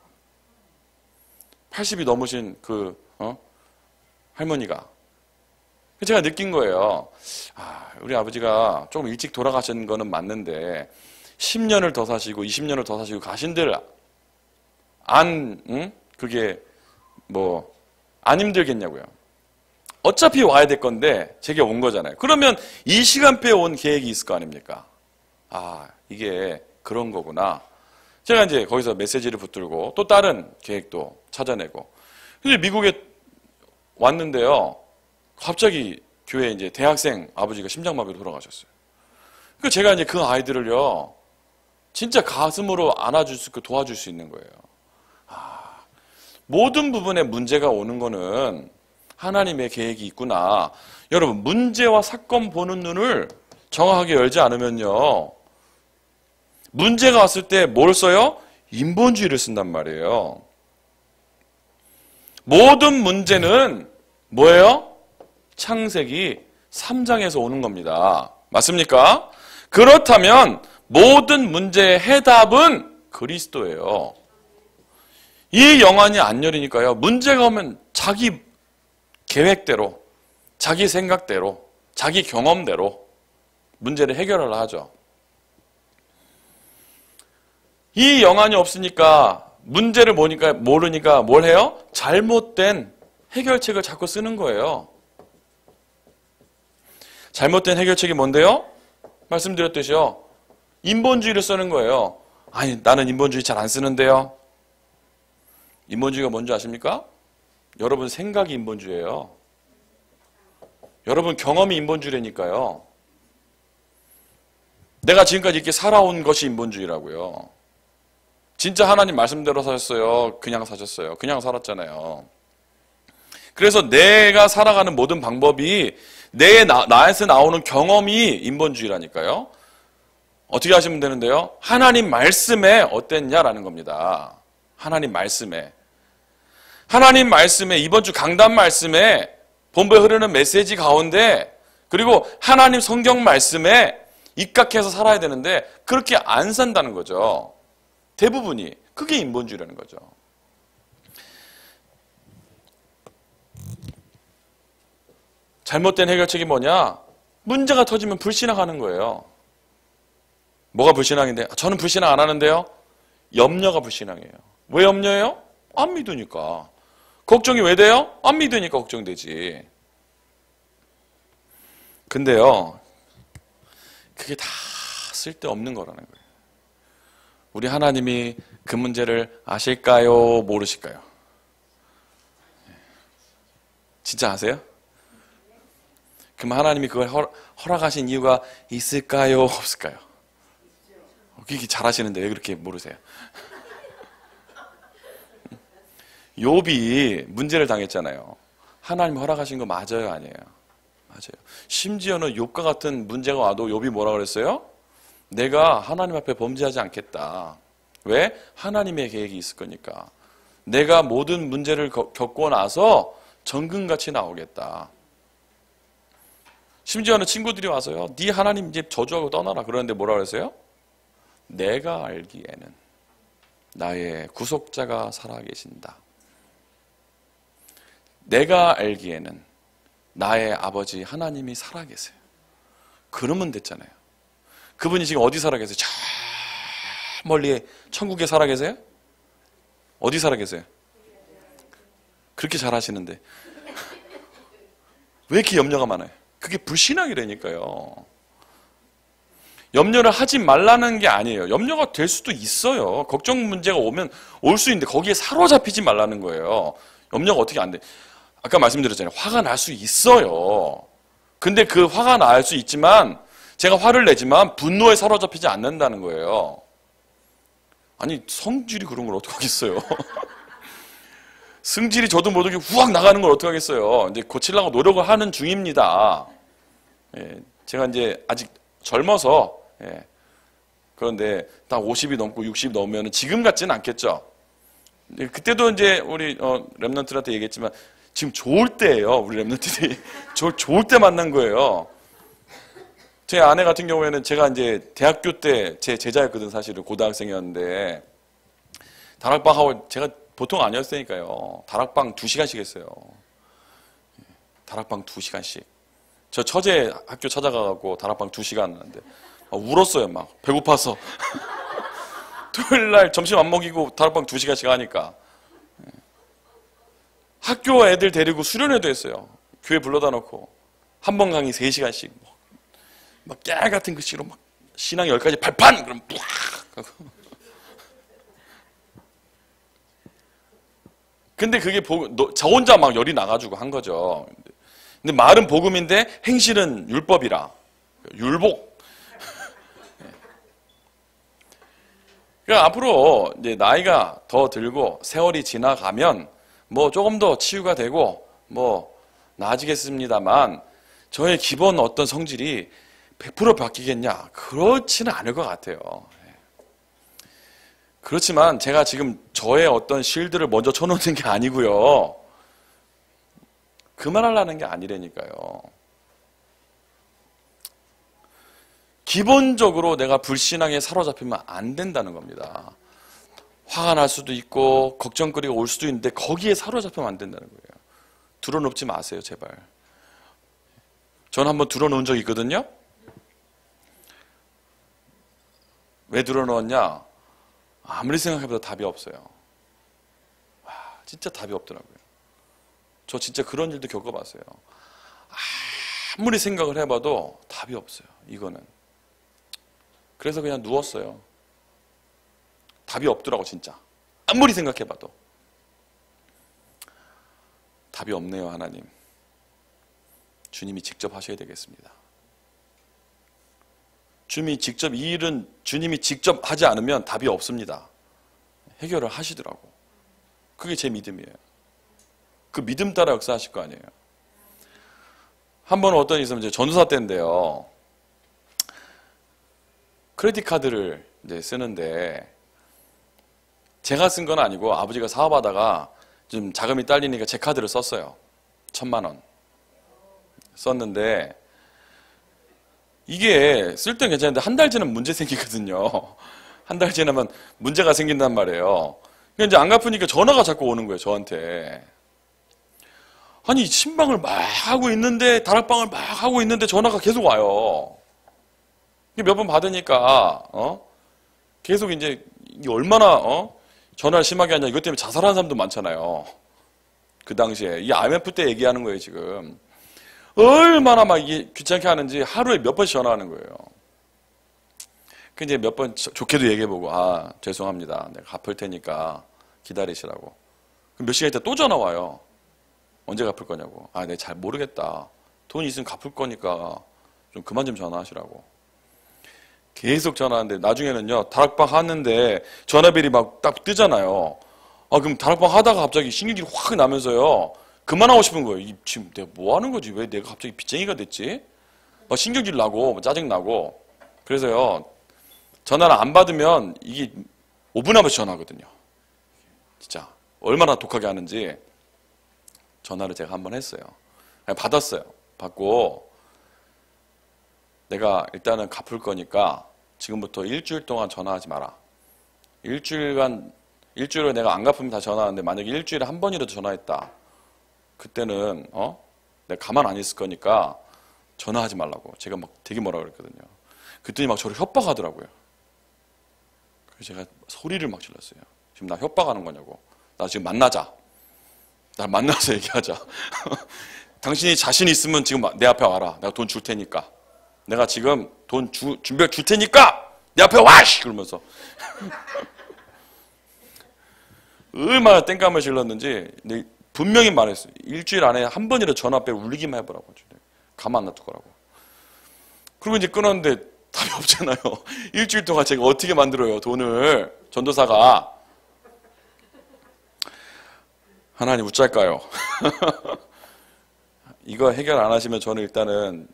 80이 넘으신 할머니가. 제가 느낀 거예요. 우리 아버지가 조금 일찍 돌아가신 거는 맞는데 10년을 더 사시고 20년을 더 사시고 가신들 그게 안 힘들겠냐고요. 어차피 와야 될 건데 제게 온 거잖아요. 그러면 이 시간표에 온 계획이 있을 거 아닙니까? 이게 그런 거구나. 제가 이제 거기서 메시지를 붙들고 또 다른 계획도 찾아내고. 근데 미국에 왔는데요. 갑자기 교회에 이제 대학생 아버지가 심장마비로 돌아가셨어요. 그 제가 이제 그 아이들을요, 진짜 가슴으로 안아줄 수 있고 도와줄 수 있는 거예요. 모든 부분에 문제가 오는 거는 하나님의 계획이 있구나. 여러분, 문제와 사건 보는 눈을 정확하게 열지 않으면요, 문제가 왔을 때 뭘 써요? 인본주의를 쓴단 말이에요. 모든 문제는 뭐예요? 창세기 3장에서 오는 겁니다. 맞습니까? 그렇다면 모든 문제의 해답은 그리스도예요. 이 영안이 안 열리니까요, 문제가 오면 자기 계획대로, 자기 생각대로, 자기 경험대로 문제를 해결하려 하죠. 이 영안이 없으니까 문제를 모르니까 뭘 해요? 잘못된 해결책을 자꾸 쓰는 거예요. 잘못된 해결책이 뭔데요? 말씀드렸듯이요, 인본주의를 쓰는 거예요. 아니, 나는 인본주의 잘 안 쓰는데요. 인본주의가 뭔지 아십니까? 여러분 생각이 인본주의예요. 여러분 경험이 인본주의라니까요. 내가 지금까지 이렇게 살아온 것이 인본주의라고요. 진짜 하나님 말씀대로 사셨어요? 그냥 사셨어요? 그냥 살았잖아요. 그래서 내가 살아가는 모든 방법이 나에서 나오는 경험이 인본주의라니까요. 어떻게 하시면 되는데요? 하나님 말씀에 어땠냐라는 겁니다. 하나님 말씀에. 하나님 말씀에, 이번 주 강단 말씀에, 본부에 흐르는 메시지 가운데, 그리고 하나님 성경 말씀에 입각해서 살아야 되는데 그렇게 안 산다는 거죠. 대부분이. 그게 인본주의라는 거죠. 잘못된 해결책이 뭐냐? 문제가 터지면 불신앙하는 거예요. 뭐가 불신앙인데? 저는 불신앙 안 하는데요. 염려가 불신앙이에요. 왜 염려해요? 안 믿으니까. 걱정이 왜 돼요? 안 믿으니까 걱정되지. 근데요, 그게 다 쓸데없는 거라는 거예요. 우리 하나님이 그 문제를 아실까요? 모르실까요? 진짜 아세요? 그럼 하나님이 그걸 허락하신 이유가 있을까요? 없을까요? 그렇게 잘하시는데 왜 그렇게 모르세요? 욥이 문제를 당했잖아요. 하나님 허락하신 거 맞아요? 아니에요? 맞아요. 심지어는 욥과 같은 문제가 와도 욥이 뭐라 그랬어요? 내가 하나님 앞에 범죄하지 않겠다. 왜? 하나님의 계획이 있을 거니까. 내가 모든 문제를 겪고 나서 정금같이 나오겠다. 심지어는 친구들이 와서요, 네 하나님 이제 저주하고 떠나라 그러는데 뭐라 그랬어요? 내가 알기에는 나의 구속자가 살아계신다. 내가 알기에는 나의 아버지 하나님이 살아계세요. 그러면 됐잖아요. 그분이 지금 어디 살아계세요? 저 멀리 천국에 살아계세요? 어디 살아계세요? 그렇게 잘하시는데 왜 이렇게 염려가 많아요? 그게 불신앙이라니까요. 염려를 하지 말라는 게 아니에요. 염려가 될 수도 있어요. 걱정 문제가 오면 올 수 있는데 거기에 사로잡히지 말라는 거예요. 염려가 어떻게 안 돼? 아까 말씀드렸잖아요. 화가 날 수 있어요. 근데 그 화가 날 수 있지만 제가 화를 내지만 분노에 사로잡히지 않는다는 거예요. 아니 성질이 그런 걸 어떡하겠어요. 승질이 저도 모르게 후악 나가는 걸 어떡하겠어요. 이제 고치려고 노력을 하는 중입니다. 예, 제가 이제 아직 젊어서, 예, 그런데 딱 50이 넘고 60이 넘으면 지금 같지는 않겠죠. 예, 그때도 이제 우리 랩런트한테 얘기했지만 지금 좋을 때예요. 우리 랩런트들이 좋을 때 만난 거예요. 제 아내 같은 경우에는 제가 이제 대학교 때 제 제자였거든. 사실은 고등학생이었는데 다락방하고 제가 보통 아니었으니까요. 다락방 2시간씩 했어요. 다락방 2시간씩. 저 처제 학교 찾아가고 다락방 2시간 하는데 울었어요. 막 배고파서. 토요일날 점심 안 먹이고 다락방 2시간씩 하니까. 학교 애들 데리고 수련회도 했어요. 교회 불러다 놓고 한 번 강의 3시간씩 막 깨알 같은 글씨로 막 신앙 10가지 발판! 그럼 빡! 근데 그게 저 혼자 막 열이 나가지고 한 거죠. 근데 말은 복음인데 행실은 율법이라. 율복. 그러니까 앞으로 이제 나이가 더 들고 세월이 지나가면 뭐 조금 더 치유가 되고 뭐 나아지겠습니다만 저의 기본 어떤 성질이 100% 바뀌겠냐? 그렇지는 않을 것 같아요. 그렇지만 제가 지금 저의 어떤 실드를 먼저 쳐놓는 게 아니고요. 그만하려는 게 아니라니까요. 기본적으로 내가 불신앙에 사로잡히면 안 된다는 겁니다. 화가 날 수도 있고 걱정거리가 올 수도 있는데 거기에 사로잡히면 안 된다는 거예요. 드러놓지 마세요, 제발. 저는 한번 드러놓은 적이 있거든요. 왜 드러놓았냐? 아무리 생각해봐도 답이 없어요. 와, 진짜 답이 없더라고요. 저 진짜 그런 일도 겪어봤어요. 아무리 생각을 해봐도 답이 없어요. 이거는. 그래서 그냥 누웠어요. 답이 없더라고 진짜. 아무리 생각해봐도. 답이 없네요, 하나님. 주님이 직접 하셔야 되겠습니다. 주님이 직접, 이 일은 주님이 직접 하지 않으면 답이 없습니다. 해결을 하시더라고. 그게 제 믿음이에요. 그 믿음 따라 역사하실 거 아니에요. 한 번은 어떤 일이 있었는데 전도사 때인데요. 크레딧 카드를 이제 쓰는데 제가 쓴 건 아니고 아버지가 사업하다가 좀 자금이 딸리니까 제 카드를 썼어요. 1,000만 원 썼는데 이게 쓸 땐 괜찮은데 한 달 지나면 문제 생기거든요. 한 달 지나면 문제가 생긴단 말이에요. 그러니까 이제 안 갚으니까 전화가 자꾸 오는 거예요, 저한테. 아니, 신방을 막 하고 있는데, 다락방을 막 하고 있는데 전화가 계속 와요. 몇 번 받으니까, 계속 이제, 이게 얼마나, 전화를 심하게 하냐. 이것 때문에 자살하는 사람도 많잖아요. 그 당시에. 이 IMF 때 얘기하는 거예요, 지금. 얼마나 막 이게 귀찮게 하는지 하루에 몇 번씩 전화하는 거예요. 그 이제 몇 번 좋게도 얘기해보고, 죄송합니다. 내가 갚을 테니까 기다리시라고. 그럼 몇 시간 있다 또 전화 와요. 언제 갚을 거냐고. 내가 잘 모르겠다. 돈 있으면 갚을 거니까 좀 그만 좀 전화하시라고. 계속 전화하는데 나중에는요, 다락방 하는데 전화벨이 막 딱 뜨잖아요. 그럼 다락방 하다가 갑자기 신경질이 확 나면서요. 그만하고 싶은 거예요. 지금 내가 뭐 하는 거지? 왜 내가 갑자기 빚쟁이가 됐지? 막 신경질 나고, 짜증 나고. 그래서요, 전화를 안 받으면 이게 5분 하면 전화하거든요. 진짜. 얼마나 독하게 하는지. 전화를 제가 한번 했어요. 받았어요. 받고, 내가 일단은 갚을 거니까 지금부터 일주일 동안 전화하지 마라. 일주일에 내가 안 갚으면 다 전화하는데 만약에 일주일에 한 번이라도 전화했다. 그때는 내가 가만 안 있을 거니까 전화하지 말라고 제가 막 되게 뭐라 그랬거든요. 그랬더니 막 저를 협박하더라고요. 그래서 제가 소리를 막 질렀어요. 지금 나 협박하는 거냐고. 나 지금 만나자. 나 만나서 얘기하자. 당신이 자신 있으면 지금 내 앞에 와라. 내가 돈 줄 테니까. 내가 지금 돈 준비해 줄 테니까 내 앞에 와! 그러면서 얼마나 땡감을 질렀는지 분명히 말했어요. 일주일 안에 한 번이라도 전화 빼 울리기만 해보라고. 가만 안 놔둘 거라고. 그리고 이제 끊었는데 답이 없잖아요. 일주일 동안 제가 어떻게 만들어요, 돈을. 전도사가. 하나님 어쩔까요? 이거 해결 안 하시면 저는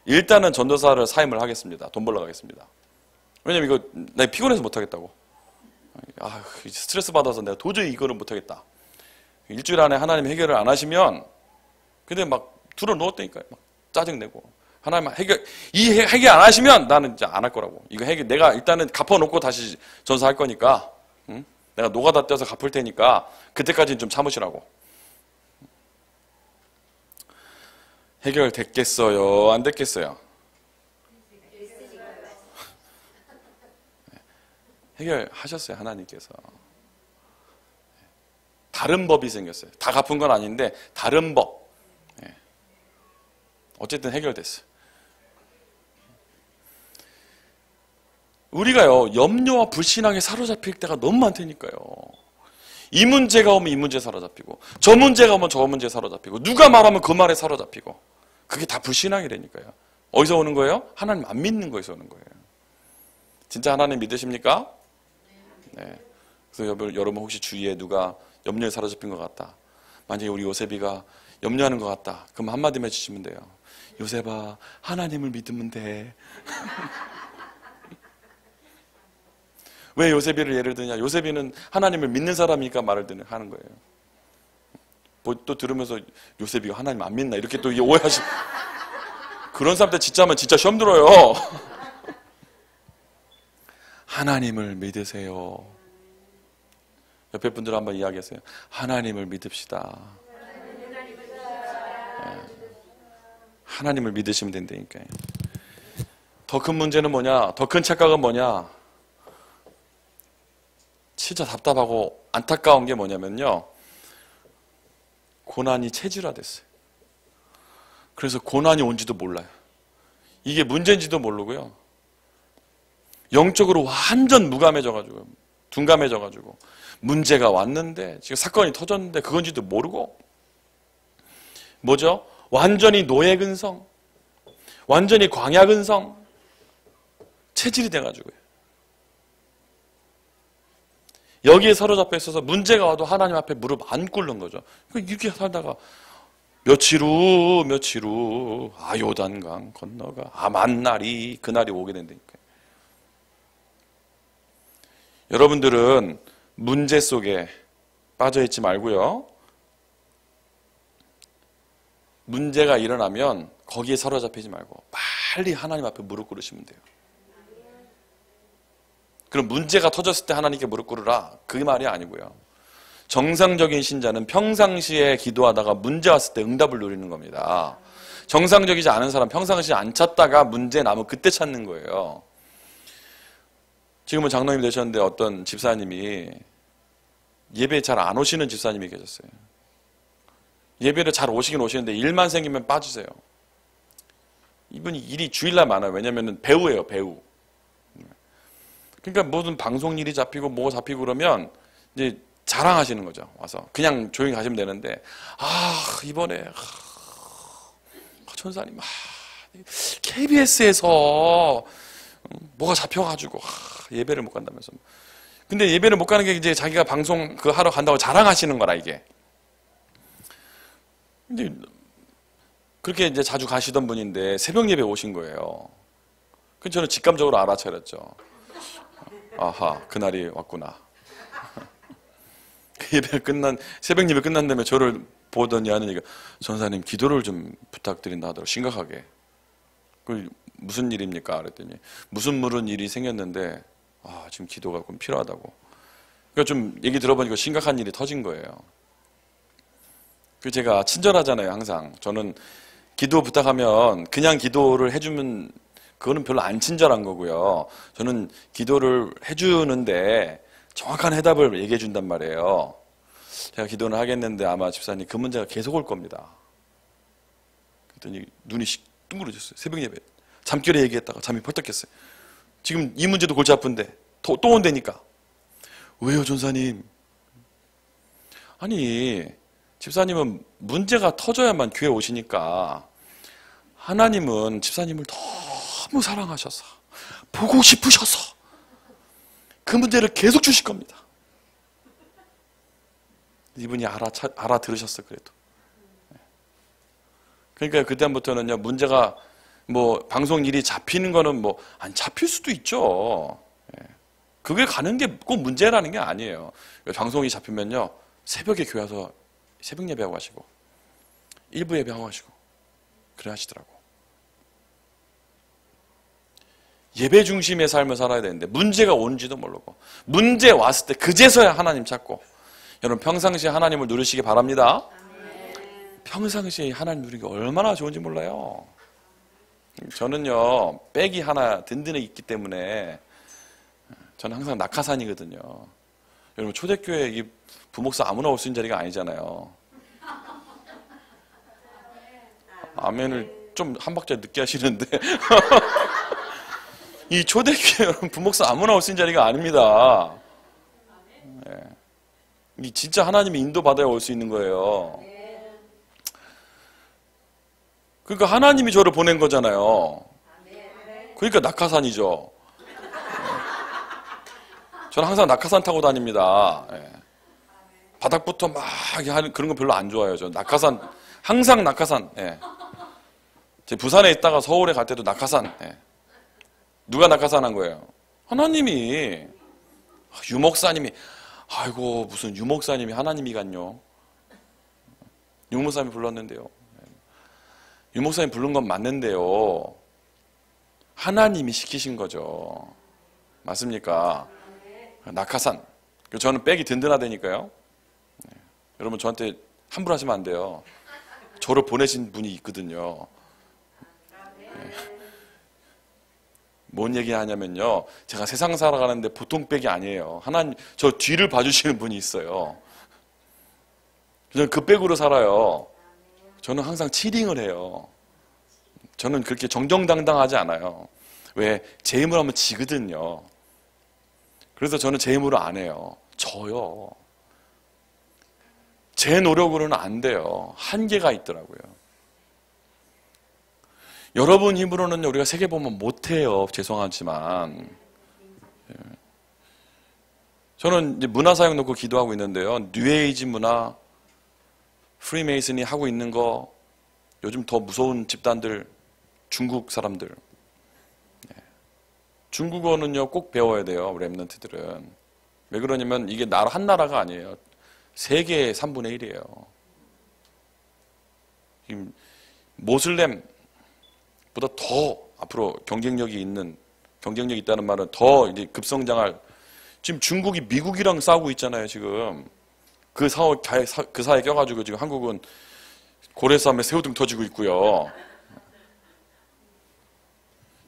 일단은 전도사를 사임을 하겠습니다. 돈 벌러 가겠습니다. 왜냐면 이거 내가 피곤해서 못 하겠다고. 스트레스 받아서 내가 도저히 이거를 못 하겠다. 일주일 안에 하나님 해결을 안 하시면 근데 막 들어 누웠다니까요. 막 짜증내고. 하나님 해결 안 하시면 나는 진짜 안 할 거라고. 이거 내가 일단은 갚아놓고 다시 전사할 거니까. 응? 내가 노가다 떼서 갚을 테니까 그때까지는 좀 참으시라고. 해결됐겠어요? 안 됐겠어요? 해결하셨어요, 하나님께서. 다른 법이 생겼어요. 다 갚은 건 아닌데 다른 법. 어쨌든 해결됐어요. 우리가요, 염려와 불신앙에 사로잡힐 때가 너무 많다니까요. 이 문제가 오면 이 문제에 사로잡히고 저 문제가 오면 저 문제에 사로잡히고 누가 말하면 그 말에 사로잡히고 그게 다 불신앙이라니까요. 어디서 오는 거예요? 하나님 안 믿는 거에서 오는 거예요. 진짜 하나님 믿으십니까? 네. 그래서 여러분 혹시 주위에 누가 염려에 사로잡힌 것 같다. 만약에 우리 요셉이가 염려하는 것 같다. 그럼 한마디만 해주시면 돼요. 요셉아, 하나님을 믿으면 돼. 왜 요셉이를 예를 드냐? 요셉이는 하나님을 믿는 사람이니까 말을 하는 거예요. 또 들으면서 요셉이가 하나님 안 믿나? 이렇게 또 오해하시고. 그런 사람들 진짜 하면 진짜 시험 들어요. 하나님을 믿으세요. 옆에 분들 한번 이야기하세요. 하나님을 믿읍시다. 네. 하나님을 믿으시면 된다니까요. 더 큰 문제는 뭐냐? 더 큰 착각은 뭐냐? 진짜 답답하고 안타까운 게 뭐냐면요. 고난이 체질화됐어요. 그래서 고난이 온지도 몰라요. 이게 문제인지도 모르고요. 영적으로 완전 무감해져가지고 둔감해져가지고 문제가 왔는데 지금 사건이 터졌는데 그건지도 모르고 뭐죠? 완전히 노예근성, 완전히 광야근성 체질이 돼가지고요. 여기에 사로잡혀 있어서 문제가 와도 하나님 앞에 무릎 안 꿇는 거죠. 이렇게 살다가 며칠 후 요단강 건너가 만날이 그날이 오게 된다니까요. 여러분들은 문제 속에 빠져있지 말고요. 문제가 일어나면 거기에 사로잡히지 말고 빨리 하나님 앞에 무릎 꿇으시면 돼요. 그럼 문제가 터졌을 때 하나님께 무릎 꿇으라 그 말이 아니고요. 정상적인 신자는 평상시에 기도하다가 문제 왔을 때 응답을 누리는 겁니다. 정상적이지 않은 사람 평상시에 안 찾다가 문제 나면 그때 찾는 거예요. 지금은 장로님 되셨는데 어떤 집사님이 예배 잘 안 오시는 집사님이 계셨어요. 예배를 잘 오시긴 오시는데 일만 생기면 빠지세요. 이분이 일이 주일날 많아요. 왜냐면 배우예요, 배우. 그러니까 모든 방송 일이 잡히고 뭐가 잡히고 그러면 이제 자랑하시는 거죠. 와서 그냥 조용히 가시면 되는데 이번에 천사님 KBS에서 뭐가 잡혀가지고 예배를 못 간다면서. 근데 예배를 못 가는 게 이제 자기가 방송 그 하러 간다고 자랑하시는 거라 이게. 근데 그렇게 이제 자주 가시던 분인데 새벽 예배 오신 거예요. 그래서 저는 직감적으로 알아차렸죠. 아하, 그날이 왔구나. 예배 새벽 예배 끝난 다음에 저를 보더니 하는 얘기가 전사님 기도를 좀 부탁드린다 하더라고요. 심각하게. 그 무슨 일입니까? 그랬더니 무슨 일이 생겼는데 지금 기도가 좀 필요하다고. 그러니까 좀 얘기 들어보니까 심각한 일이 터진 거예요. 그 제가 친절하잖아요, 항상. 저는 기도 부탁하면 그냥 기도를 해주면 그거는 별로 안 친절한 거고요. 저는 기도를 해주는데 정확한 해답을 얘기해 준단 말이에요. 제가 기도는 하겠는데 아마 집사님 그 문제가 계속 올 겁니다. 그랬더니 눈이 둥그러졌어요. 새벽 예배. 잠결에 얘기했다가 잠이 벌떡 깼어요. 지금 이 문제도 골치 아픈데 또 온다니까. 왜요, 전사님? 아니, 집사님은 문제가 터져야만 교회 오시니까 하나님은 집사님을 너무 사랑하셔서 보고 싶으셔서 그 문제를 계속 주실 겁니다. 이분이 알아들으셨어 그래도. 그러니까 그다음부터는요, 문제가 방송 일이 잡히는 거는 안 잡힐 수도 있죠. 그게 가는 게 꼭 문제라는 게 아니에요. 방송이 잡히면요, 새벽에 교회 와서 새벽 예배하고 하시고 일부 예배하고 하시고 그래 하시더라고. 예배 중심의 삶을 살아야 되는데 문제가 온지도 모르고 문제 왔을 때 그제서야 하나님 찾고. 여러분 평상시에 하나님을 누리시기 바랍니다. 평상시에 하나님 누리기 얼마나 좋은지 몰라요. 저는요, 백이 하나 든든히 있기 때문에 저는 항상 낙하산이거든요. 여러분 초대교회 이 부목사 아무나 올 수 있는 자리가 아니잖아요. 아멘을 좀 한 박자 늦게 하시는데 이 초대교회 여러분 부목사 아무나 올 수 있는 자리가 아닙니다. 네. 이 진짜 하나님이 인도받아야 올 수 있는 거예요. 그러니까 하나님이 저를 보낸 거잖아요. 그러니까 낙하산이죠. 저는 항상 낙하산 타고 다닙니다. 예. 바닥부터 막 하는 그런 거 별로 안 좋아해요. 저 낙하산, 항상 낙하산. 예. 제 부산에 있다가 서울에 갈 때도 낙하산. 예. 누가 낙하산 한 거예요? 하나님이. 유목사님이. 아이고 무슨 유목사님이 하나님이간요. 유목사님이 불렀는데요. 유목사님 부른 건 맞는데요. 하나님이 시키신 거죠. 맞습니까? 낙하산. 저는 백이 든든하다니까요. 여러분 저한테 함부로 하시면 안 돼요. 저를 보내신 분이 있거든요. 뭔 얘기 하냐면요. 제가 세상 살아가는데 보통 백이 아니에요. 하나님, 저 뒤를 봐주시는 분이 있어요. 저는 그 백으로 살아요. 저는 항상 치링을 해요. 저는 그렇게 정정당당하지 않아요. 왜? 제 힘으로 하면 지거든요. 그래서 저는 제 힘으로 안 해요. 져요. 제 노력으로는 안 돼요. 한계가 있더라고요. 여러분 힘으로는 우리가 세계 보면 못해요. 죄송하지만. 저는 이제 문화사역 놓고 기도하고 있는데요. 뉴에이지 문화, 프리메이슨이 하고 있는 거, 요즘 더 무서운 집단들, 중국 사람들. 중국어는요, 꼭 배워야 돼요. 랩런트들은. 왜 그러냐면 이게 한 나라가 아니에요. 세계의 3분의 1이에요. 모슬렘보다 더 앞으로 경쟁력이 있다는 말은 더 이제 급성장할. 지금 중국이 미국이랑 싸우고 있잖아요, 지금. 그 사이에 껴가지고 지금 한국은 고래싸움에 새우등 터지고 있고요.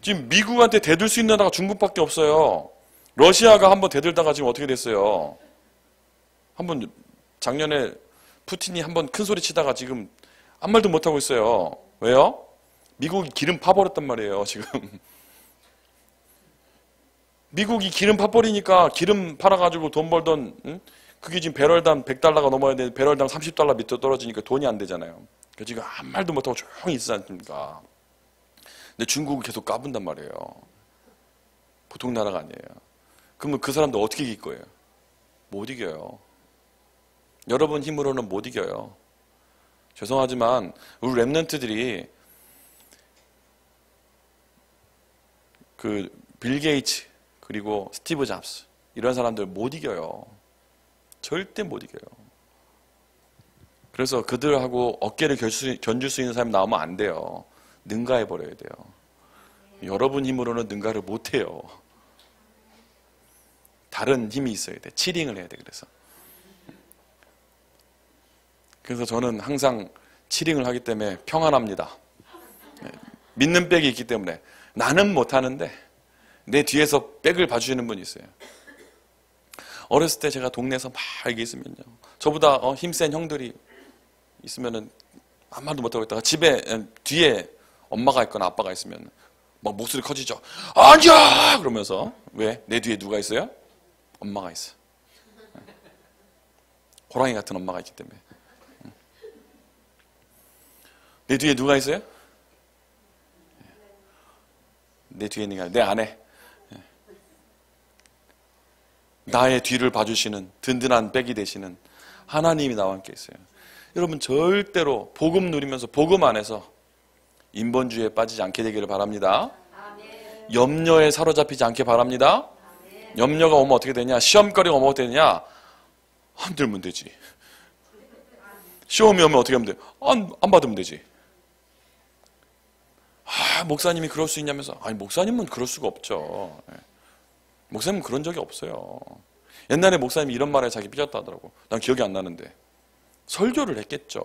지금 미국한테 대들 수 있는 나라가 중국밖에 없어요. 러시아가 한번 대들다가 지금 어떻게 됐어요? 한번 작년에 푸틴이 한번 큰 소리 치다가 지금 아무 말도 못하고 있어요. 왜요? 미국이 기름 파버렸단 말이에요, 지금. 미국이 기름 파버리니까 기름 팔아가지고 돈 벌던, 응? 그게 지금 배럴당 100달러가 넘어야 되는데 배럴당 30달러 밑으로 떨어지니까 돈이 안 되잖아요. 그래서 지금 아무 말도 못하고 조용히 있지 않습니까? 근데 중국은 계속 까분단 말이에요. 보통 나라가 아니에요. 그러면 그 사람들 어떻게 이길 거예요? 못 이겨요. 여러분 힘으로는 못 이겨요. 죄송하지만 우리 랩런트들이 그 빌 게이츠 그리고 스티브 잡스 이런 사람들 못 이겨요. 절대 못 이겨요. 그래서 그들하고 어깨를 견줄 수 있는 사람이 나오면 안 돼요. 능가해버려야 돼요. 여러분 힘으로는 능가를 못해요. 다른 힘이 있어야 돼. 치링을 해야 돼. 그래서 저는 항상 치링을 하기 때문에 평안합니다. 믿는 백이 있기 때문에. 나는 못하는데 내 뒤에서 백을 봐주시는 분이 있어요. 어렸을 때 제가 동네에서 막 이게 있으면요. 저보다 힘센 형들이 있으면은 아무 말도 못하고 있다가 집에 뒤에 엄마가 있거나 아빠가 있으면 막 목소리 커지죠. 앉아! 그러면서. 왜? 내 뒤에 누가 있어요? 엄마가 있어. 호랑이 같은 엄마가 있기 때문에. 내 뒤에 누가 있어요? 내 뒤에 있는 게 아니라 내 안에. 나의 뒤를 봐주시는 든든한 백이 되시는 하나님이 나와 함께 있어요. 여러분 절대로 복음 누리면서 복음 안에서 인본주의에 빠지지 않게 되기를 바랍니다. 염려에 사로잡히지 않게 바랍니다. 염려가 오면 어떻게 되냐? 시험거리가 오면 어떻게 되냐? 안 들면 되지. 시험이 오면 어떻게 하면 돼? 안 받으면 되지. 목사님이 그럴 수 있냐면서. 아니 목사님은 그럴 수가 없죠. 목사님은 그런 적이 없어요. 옛날에 목사님이 이런 말에 자기 삐졌다 하더라고. 난 기억이 안 나는데. 설교를 했겠죠.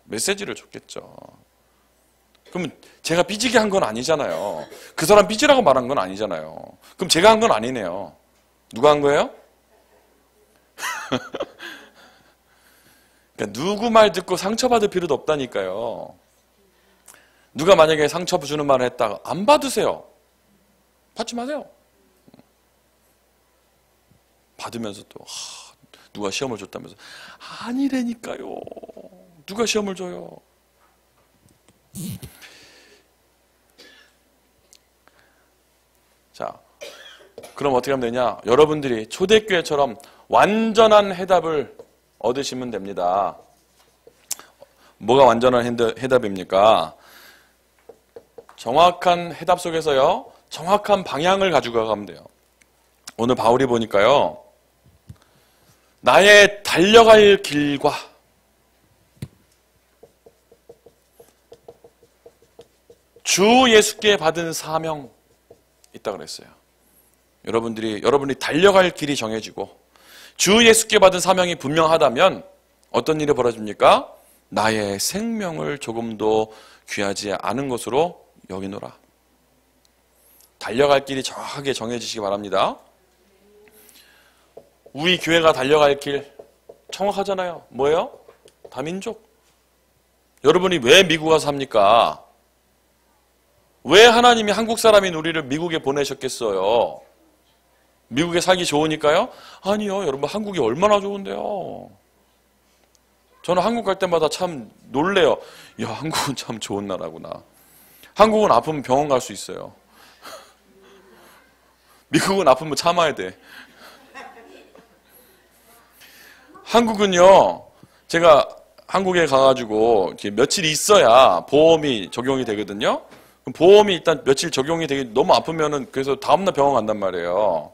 메시지를 줬겠죠. 그러면 제가 삐지게 한 건 아니잖아요. 그 사람 삐지라고 말한 건 아니잖아요. 그럼 제가 한 건 아니네요. 누가 한 거예요? 그러니까 누구 말 듣고 상처받을 필요도 없다니까요. 누가 만약에 상처 주는 말을 했다가 안 받으세요. 받지 마세요. 받으면서 또 누가 시험을 줬다면서. 아니라니까요. 누가 시험을 줘요. 자, 그럼 어떻게 하면 되냐? 여러분들이 초대교회처럼 완전한 해답을 얻으시면 됩니다. 뭐가 완전한 해답입니까? 정확한 해답 속에서요, 정확한 방향을 가지고 가면 돼요. 오늘 바울이 보니까요, 나의 달려갈 길과 주 예수께 받은 사명 있다 그랬어요. 여러분이 달려갈 길이 정해지고 주 예수께 받은 사명이 분명하다면 어떤 일이 벌어집니까? 나의 생명을 조금도 귀하지 않은 것으로 여기노라. 달려갈 길이 정확하게 정해지시기 바랍니다. 우리 교회가 달려갈 길 정확하잖아요. 뭐예요? 다민족. 여러분이 왜 미국 가서 삽니까? 왜 하나님이 한국 사람인 우리를 미국에 보내셨겠어요? 미국에 살기 좋으니까요? 아니요. 여러분, 한국이 얼마나 좋은데요. 저는 한국 갈 때마다 참 놀래요. 야, 한국은 참 좋은 나라구나. 한국은 아프면 병원 갈 수 있어요. 미국은 아프면 참아야 돼. 한국은요, 제가 한국에 가가지고 이렇게 며칠 있어야 보험이 적용이 되거든요. 보험이 일단 며칠 적용이 되게 너무 아프면은 그래서 다음날 병원 간단 말이에요.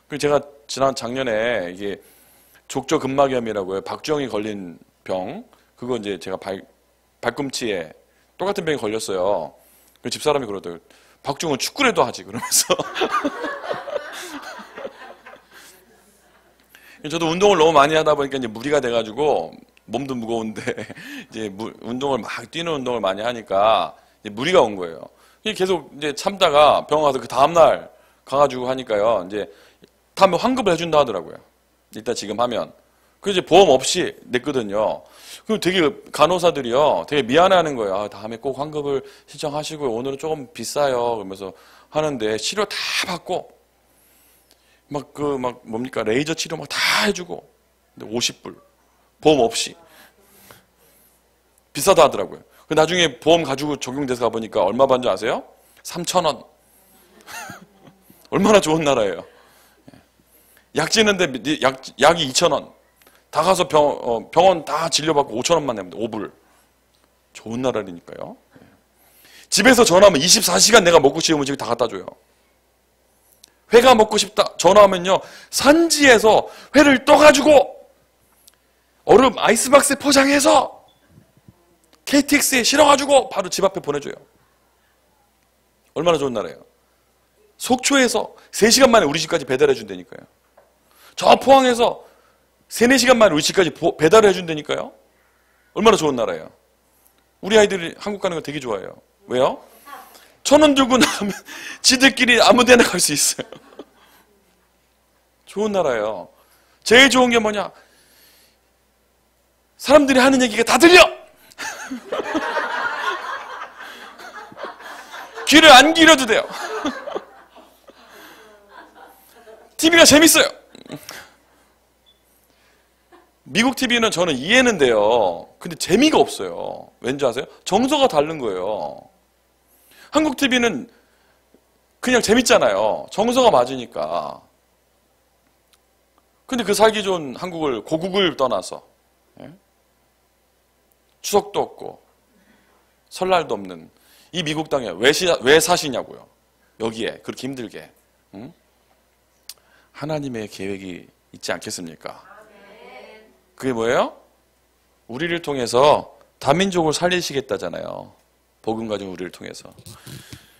그리고 제가 작년에 이게 족저근막염이라고요. 박주영이 걸린 병. 그거 이제 제가 발꿈치에 똑같은 병이 걸렸어요. 그 집사람이 그러더라고요. 박주영은 축구라도 하지 그러면서. 저도 운동을 너무 많이 하다 보니까 이제 무리가 돼가지고 몸도 무거운데 이제 운동을 막 뛰는 운동을 많이 하니까 이제 무리가 온 거예요. 계속 이제 참다가 병원 가서 그 다음날 가가지고 하니까요. 이제 다음에 환급을 해준다 하더라고요. 일단 지금 하면. 그래서 이제 보험 없이 냈거든요. 그럼 되게 간호사들이요. 되게 미안해하는 거예요. 아, 다음에 꼭 환급을 신청하시고요. 오늘은 조금 비싸요. 그러면서 하는데 치료 다 받고 뭡니까? 레이저 치료 막 다 해주고. 근데 50불. 보험 없이. 비싸다 하더라고요. 나중에 보험 가지고 적용돼서 가보니까 얼마 받는 줄 아세요? 3,000원. 얼마나 좋은 나라예요. 약 지는데 약이 2,000원. 다 가서 병원 다 진료받고 5,000원만 내면 돼. 5불. 좋은 나라니까요. 집에서 전화하면 24시간 내가 먹고 싶은 음식을 다 갖다 줘요. 회가 먹고 싶다. 전화하면요. 산지에서 회를 떠가지고 얼음 아이스박스에 포장해서 KTX에 실어가지고 바로 집 앞에 보내줘요. 얼마나 좋은 나라예요. 속초에서 3시간 만에 우리 집까지 배달해 준다니까요. 저 포항에서 3, 4시간 만에 우리 집까지 배달을 해준다니까요. 얼마나 좋은 나라예요. 우리 아이들이 한국 가는 거 되게 좋아해요. 왜요? 1,000원 들고 나가면 지들끼리 아무 데나 갈 수 있어요. 좋은 나라예요. 제일 좋은 게 뭐냐? 사람들이 하는 얘기가 다 들려! 귀를 안 기울여도 돼요. TV가 재밌어요. 미국 TV는 저는 이해는 돼요. 근데 재미가 없어요. 왠지 아세요? 정서가 다른 거예요. 한국 TV는 그냥 재밌잖아요. 정서가 맞으니까. 근데 그 살기 좋은 한국을, 고국을 떠나서 추석도 없고 설날도 없는 이 미국 땅에 왜 사시냐고요. 여기에 그렇게 힘들게. 응? 하나님의 계획이 있지 않겠습니까? 그게 뭐예요? 우리를 통해서 다민족을 살리시겠다잖아요. 복음 가진 우리를 통해서.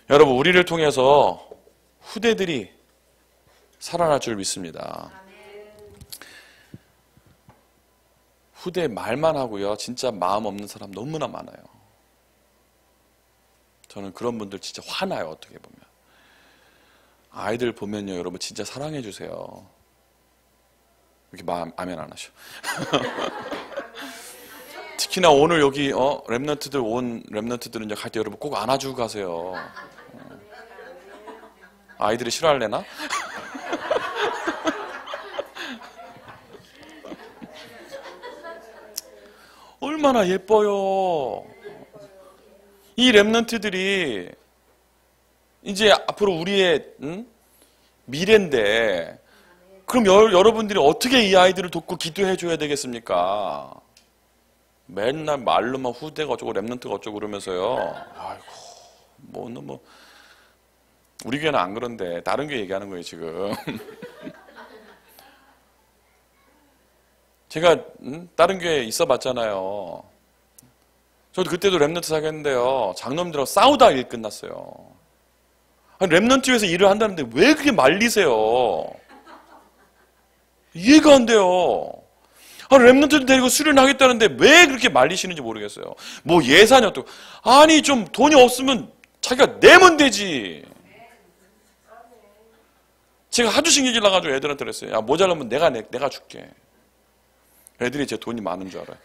여러분, 우리를 통해서 후대들이 살아날 줄 믿습니다. 후대 말만 하고요. 진짜 마음 없는 사람 너무나 많아요. 저는 그런 분들 진짜 화나요. 어떻게 보면. 아이들 보면요. 여러분 진짜 사랑해 주세요. 이렇게 아멘 안 하셔. 특히나 오늘 여기 렘넌트들 온 렘넌트들은 이제 갈 때 여러분 꼭 안아주고 가세요. 아이들이 싫어할래나? 얼마나 예뻐요. 이 렘넌트들이 이제 앞으로 우리의 미래인데, 그럼 여러분들이 어떻게 이 아이들을 돕고 기도해 줘야 되겠습니까? 맨날 말로만 후대가 어쩌고 렘넌트가 어쩌고 그러면서요. 아이고, 우리 교회는 안 그런데 다른 교회 얘기하는 거예요 지금. 제가 다른 교회에 있어 봤잖아요. 저도 그때도 렘넌트 사귀었는데요, 장로님들하고 싸우다 일 끝났어요. 아니, 렘넌트에서 일을 한다는데 왜 그렇게 말리세요? 이해가 안 돼요. 렘넌트들 데리고 수련하겠다는데 왜 그렇게 말리시는지 모르겠어요. 뭐 예산이 어떻고. 아니, 좀 돈이 없으면 자기가 내면 되지. 제가 하도 신경질 나가지고 애들한테 그랬어요. 야, 모자라면 내가 줄게. 애들이 제 돈이 많은 줄 알아요.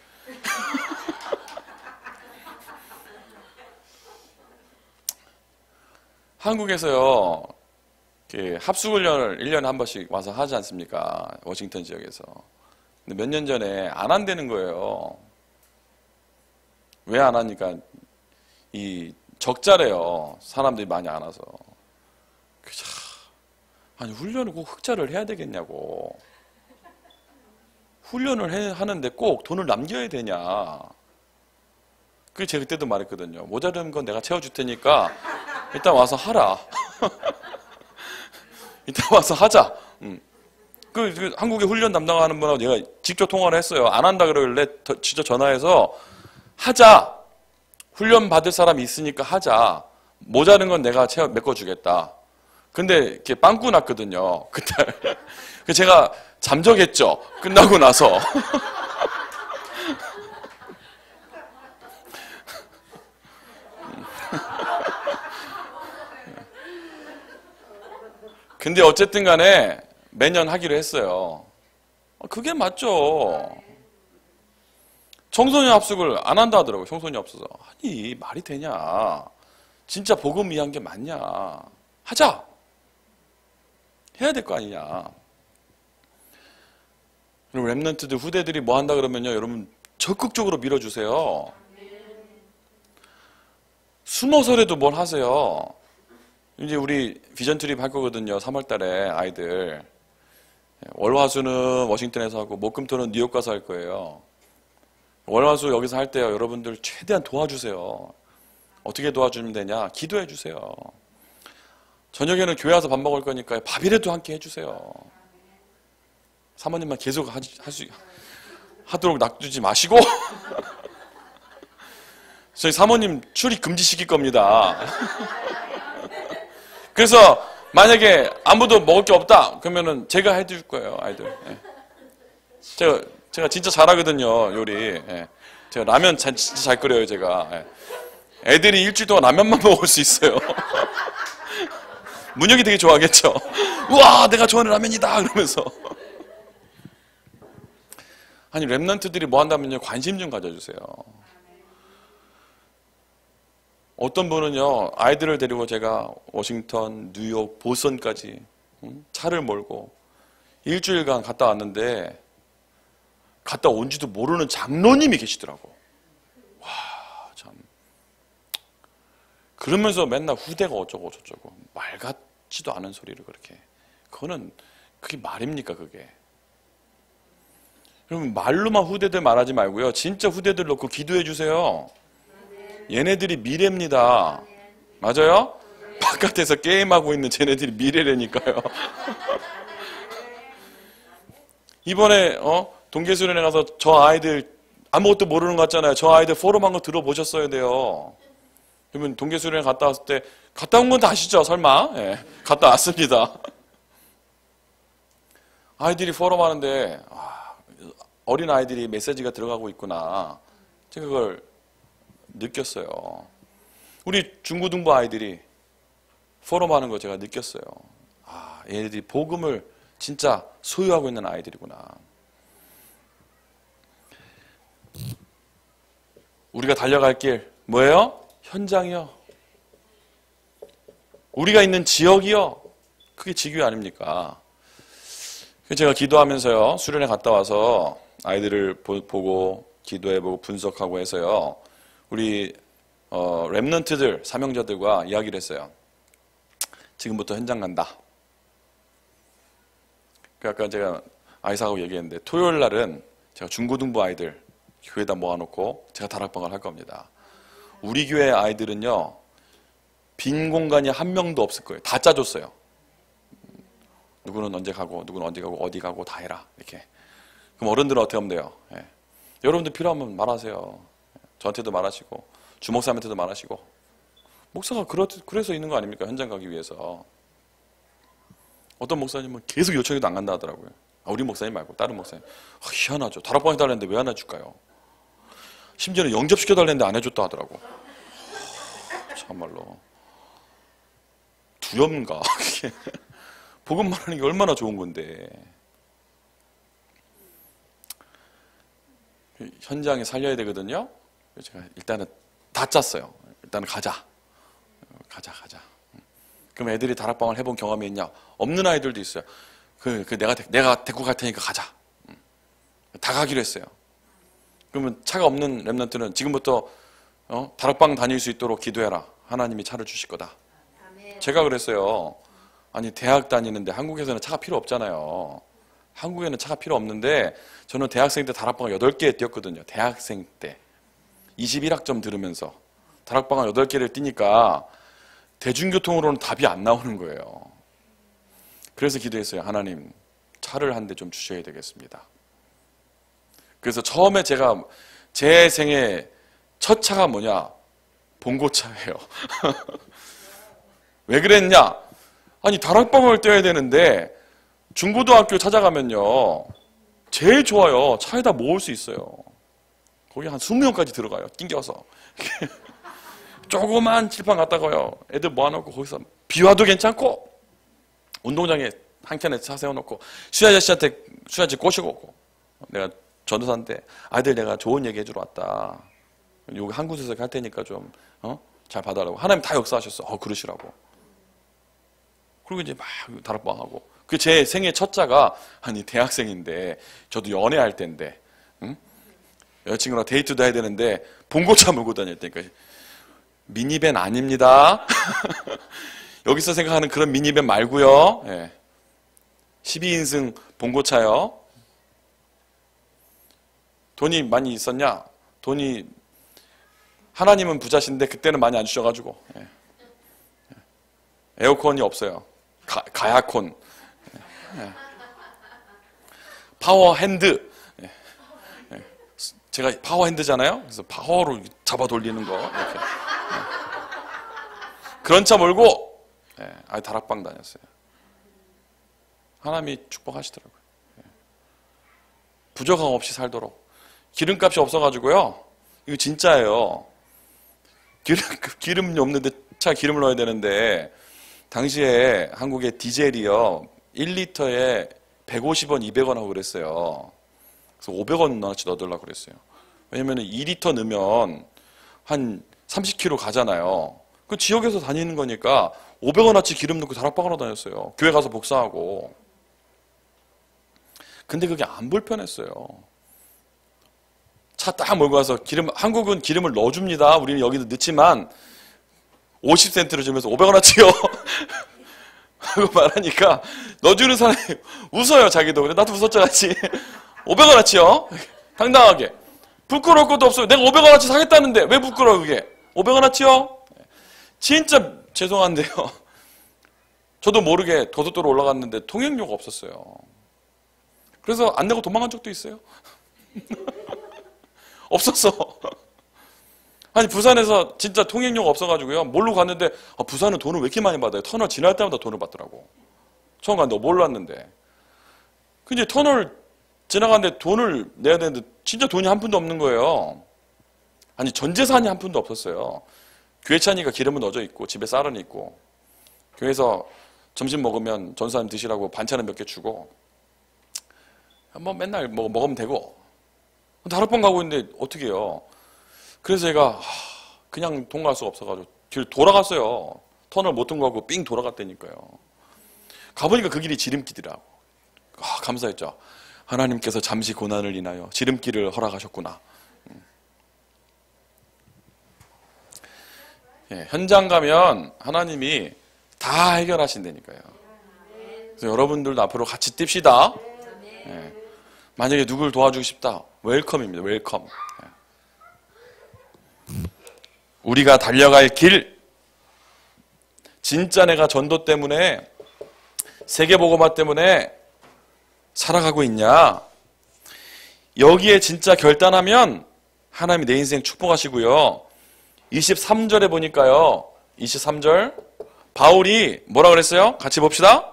한국에서요, 합숙훈련을 1년에 한 번씩 와서 하지 않습니까? 워싱턴 지역에서. 근데 몇 년 전에 안 한다는 거예요. 왜 안 하니까 적자래요. 사람들이 많이 안 와서. 아니, 훈련을 꼭 흑자를 해야 되겠냐고. 훈련을 하는데 꼭 돈을 남겨야 되냐. 그게 제가 그때도 말했거든요. 모자른 건 내가 채워줄 테니까 일단 와서 하라. 일단 와서 하자. 한국에 훈련 담당하는 분하고 제가 직접 통화를 했어요. 안 한다 그러길래 진짜 전화해서 하자. 훈련 받을 사람이 있으니까 하자. 모자른 건 내가 메꿔주겠다. 근데 이렇게 빵꾸 났거든요. 그때 제가 잠적했죠. 끝나고 나서. 근데 어쨌든 간에 매년 하기로 했어요. 그게 맞죠. 청소년 합숙을 안 한다 하더라고요. 청소년 없어서. 아니, 말이 되냐. 진짜 복음 위한 게 맞냐. 하자. 해야 될 거 아니냐. 그리고 렘넌트들 후대들이 뭐 한다 그러면요, 여러분 적극적으로 밀어주세요. 숨어서라도 뭘 하세요. 이제 우리 비전 트립 할 거거든요. 3월 달에 아이들. 월화수는 워싱턴에서 하고 목금토는 뉴욕 가서 할 거예요. 월화수 여기서 할 때요, 여러분들 최대한 도와주세요. 어떻게 도와주면 되냐? 기도해 주세요. 저녁에는 교회 와서 밥 먹을 거니까 밥이라도 함께 해주세요. 사모님만 계속 하도록 놔두지 마시고 저희 사모님 출입 금지시킬 겁니다. 그래서 만약에 아무도 먹을 게 없다 그러면은 제가 해줄 거예요, 아이들. 제가 진짜 잘하거든요, 요리. 제가 라면 진짜 잘 끓여요, 제가. 애들이 일주일 동안 라면만 먹을 수 있어요. 문혁이 되게 좋아하겠죠. 우와, 내가 좋아하는 라면이다 그러면서. 아니, 렘넌트들이 뭐 한다면요, 관심 좀 가져주세요. 어떤 분은요, 아이들을 데리고 제가 워싱턴, 뉴욕, 보스턴까지 차를 몰고 일주일간 갔다 왔는데 갔다 온지도 모르는 장로님이 계시더라고. 와, 참. 그러면서 맨날 후대가 어쩌고 저쩌고 말 같지도 않은 소리를 그렇게. 그게 말입니까, 그게? 그러면 말로만 후대들 말하지 말고요, 진짜 후대들 놓고 기도해 주세요. 얘네들이 미래입니다. 맞아요? 바깥에서 게임하고 있는 쟤네들이 미래라니까요. 이번에 동계수련회 가서 저 아이들 아무것도 모르는 것 같잖아요. 저 아이들 포럼한 거 들어보셨어야 돼요. 그러면 동계수련회 갔다 왔을 때, 갔다 온 건 다 아시죠? 설마? 예, 갔다 왔습니다. 아이들이 포럼하는데 어린 아이들이 메시지가 들어가고 있구나. 제가 그걸 느꼈어요. 우리 중고등부 아이들이 포럼하는 거 제가 느꼈어요. 얘네들이 복음을 진짜 소유하고 있는 아이들이구나. 우리가 달려갈 길 뭐예요? 현장이요. 우리가 있는 지역이요. 그게 지교회 아닙니까? 제가 기도하면서요, 수련회 갔다 와서 아이들을 보고 기도해보고 분석하고 해서요. 우리 렘넌트들, 사명자들과 이야기를 했어요. 지금부터 현장 간다. 아까 제가 아이사하고 얘기했는데 토요일 날은 제가 중고등부 아이들 교회에다 모아놓고 제가 다락방을 할 겁니다. 우리 교회 아이들은요. 빈 공간이 한 명도 없을 거예요. 다 짜줬어요. 누구는 언제 가고 누구는 언제 가고 어디 가고 다 해라. 이렇게. 그럼 어른들은 어떻게 하면 돼요? 예. 여러분들 필요하면 말하세요. 저한테도 말하시고 주목사님한테도 말하시고. 목사가 그래서 있는 거 아닙니까? 현장 가기 위해서. 어떤 목사님은 계속 요청해도 안 간다 하더라고요. 우리 목사님 말고 다른 목사님. 희한하죠. 다락방 해달랬는데 왜 안 해줄까요? 심지어는 영접시켜달랬는데 안 해줬다 하더라고. 참말로. 두렵가. 복음 말하는 게 얼마나 좋은 건데. 현장에 살려야 되거든요. 제가 일단은 다 짰어요. 일단은 가자. 그럼 애들이 다락방을 해본 경험이 있냐? 없는 아이들도 있어요. 내가 데리고 갈 테니까 가자. 다 가기로 했어요. 그러면 차가 없는 렘넌트는 지금부터 다락방 다닐 수 있도록 기도해라. 하나님이 차를 주실 거다. 제가 그랬어요. 아니 대학 다니는데 한국에서는 차가 필요 없잖아요. 한국에는 차가 필요 없는데 저는 대학생 때 다락방을 8개 뛰었거든요. 대학생 때 21학점 들으면서 다락방을 8개를 뛰니까 대중교통으로는 답이 안 나오는 거예요. 그래서 기도했어요. 하나님 차를 한 대 좀 주셔야 되겠습니다. 그래서 처음에 제가 제 생애 첫 차가 뭐냐? 봉고차예요. 왜 그랬냐? 아니 다락방을 뛰어야 되는데 중고등학교 찾아가면요. 제일 좋아요. 차에다 모을 수 있어요. 거기 한 20명까지 들어가요. 낑겨서. 조그만 칠판 갖다가요. 애들 모아놓고 거기서 비와도 괜찮고 운동장에 한 켠에 차 세워놓고 수야 아저씨한테 수야지 꼬시고 오고. 내가 전도사인데 아들 내가 좋은 얘기 해주러 왔다. 여기 한 곳에서 갈 테니까 좀 잘 받아라고. 하나님 다 역사하셨어. 그러시라고. 그리고 이제 막 다락방하고. 그 제 생애 첫 자가 아니 대학생인데 저도 연애할 때인데 여자친구랑 데이트도 해야 되는데 봉고차 몰고 다닐 때니까 미니밴 아닙니다. 여기서 생각하는 그런 미니밴 말고요. 예. 12인승 봉고차요. 돈이 많이 있었냐? 돈이 하나님은 부자신데 그때는 많이 안 주셔가지고 에어컨이 없어요. 가야콘. 파워 핸드. 제가 파워 핸드잖아요. 그래서 파워로 잡아 돌리는 거 이렇게. 그런 차 몰고 다락방 다녔어요. 하나님이 축복하시더라고요. 부족함 없이 살도록. 기름값이 없어가지고요. 이거 진짜예요. 기름이 없는데 차 기름을 넣어야 되는데 당시에 한국의 디젤이요 1리터에 150원, 200원 하고 그랬어요. 그래서 500원어치 넣어달라고 그랬어요. 왜냐면 2리터 넣으면 한 30km 가잖아요. 그 지역에서 다니는 거니까 500원어치 기름 넣고 다락방으로 다녔어요. 교회 가서 복사하고. 근데 그게 안 불편했어요. 차 딱 몰고 가서 한국은 기름을 넣어줍니다. 우리는 여기도 넣지만 50센트를 주면서 500원어치요. 하고 말하니까 넣어주는 사람이 웃어요. 자기도. 그래 나도 웃었죠 같이. 500원어치요. 당당하게. 부끄러울 것도 없어요. 내가 500원어치 사겠다는데 왜 부끄러워 그게. 500원어치요. 진짜 죄송한데요. 저도 모르게 고속도로 올라갔는데 통행료가 없었어요. 그래서 안 내고 도망간 적도 있어요. 없었어. 아니 부산에서 진짜 통행료가 없어가지고요. 몰로 갔는데 부산은 돈을 왜 이렇게 많이 받아요? 터널 지날 때마다 돈을 받더라고. 처음 갔는데 몰랐는데. 근데 터널 지나가는데 돈을 내야 되는데 진짜 돈이 한 푼도 없는 거예요. 아니 전 재산이 한 푼도 없었어요. 교회 차니까 기름은 넣어져 있고 집에 쌀은 있고 교회에서 점심 먹으면 전사님 드시라고 반찬은 몇 개 주고 뭐 맨날 먹으면 되고 다락방 가고 있는데 어떻게 해요. 그래서 제가 그냥 통과할 수가 없어가지고 뒤로 돌아갔어요. 터널 못 통과하고 삥 돌아갔다니까요. 가보니까 그 길이 지름길이라고. 감사했죠. 하나님께서 잠시 고난을 인하여 지름길을 허락하셨구나. 예, 현장 가면 하나님이 다 해결하신다니까요. 그래서 여러분들도 앞으로 같이 뜁시다. 예, 만약에 누굴 도와주고 싶다, 웰컴입니다. 웰컴. 예. 우리가 달려갈 길, 진짜 내가 전도 때문에, 세계복음화 때문에 살아가고 있냐? 여기에 진짜 결단하면 하나님이 내 인생 축복하시고요. 23절에 보니까요. 23절 바울이 뭐라 그랬어요? 같이 봅시다.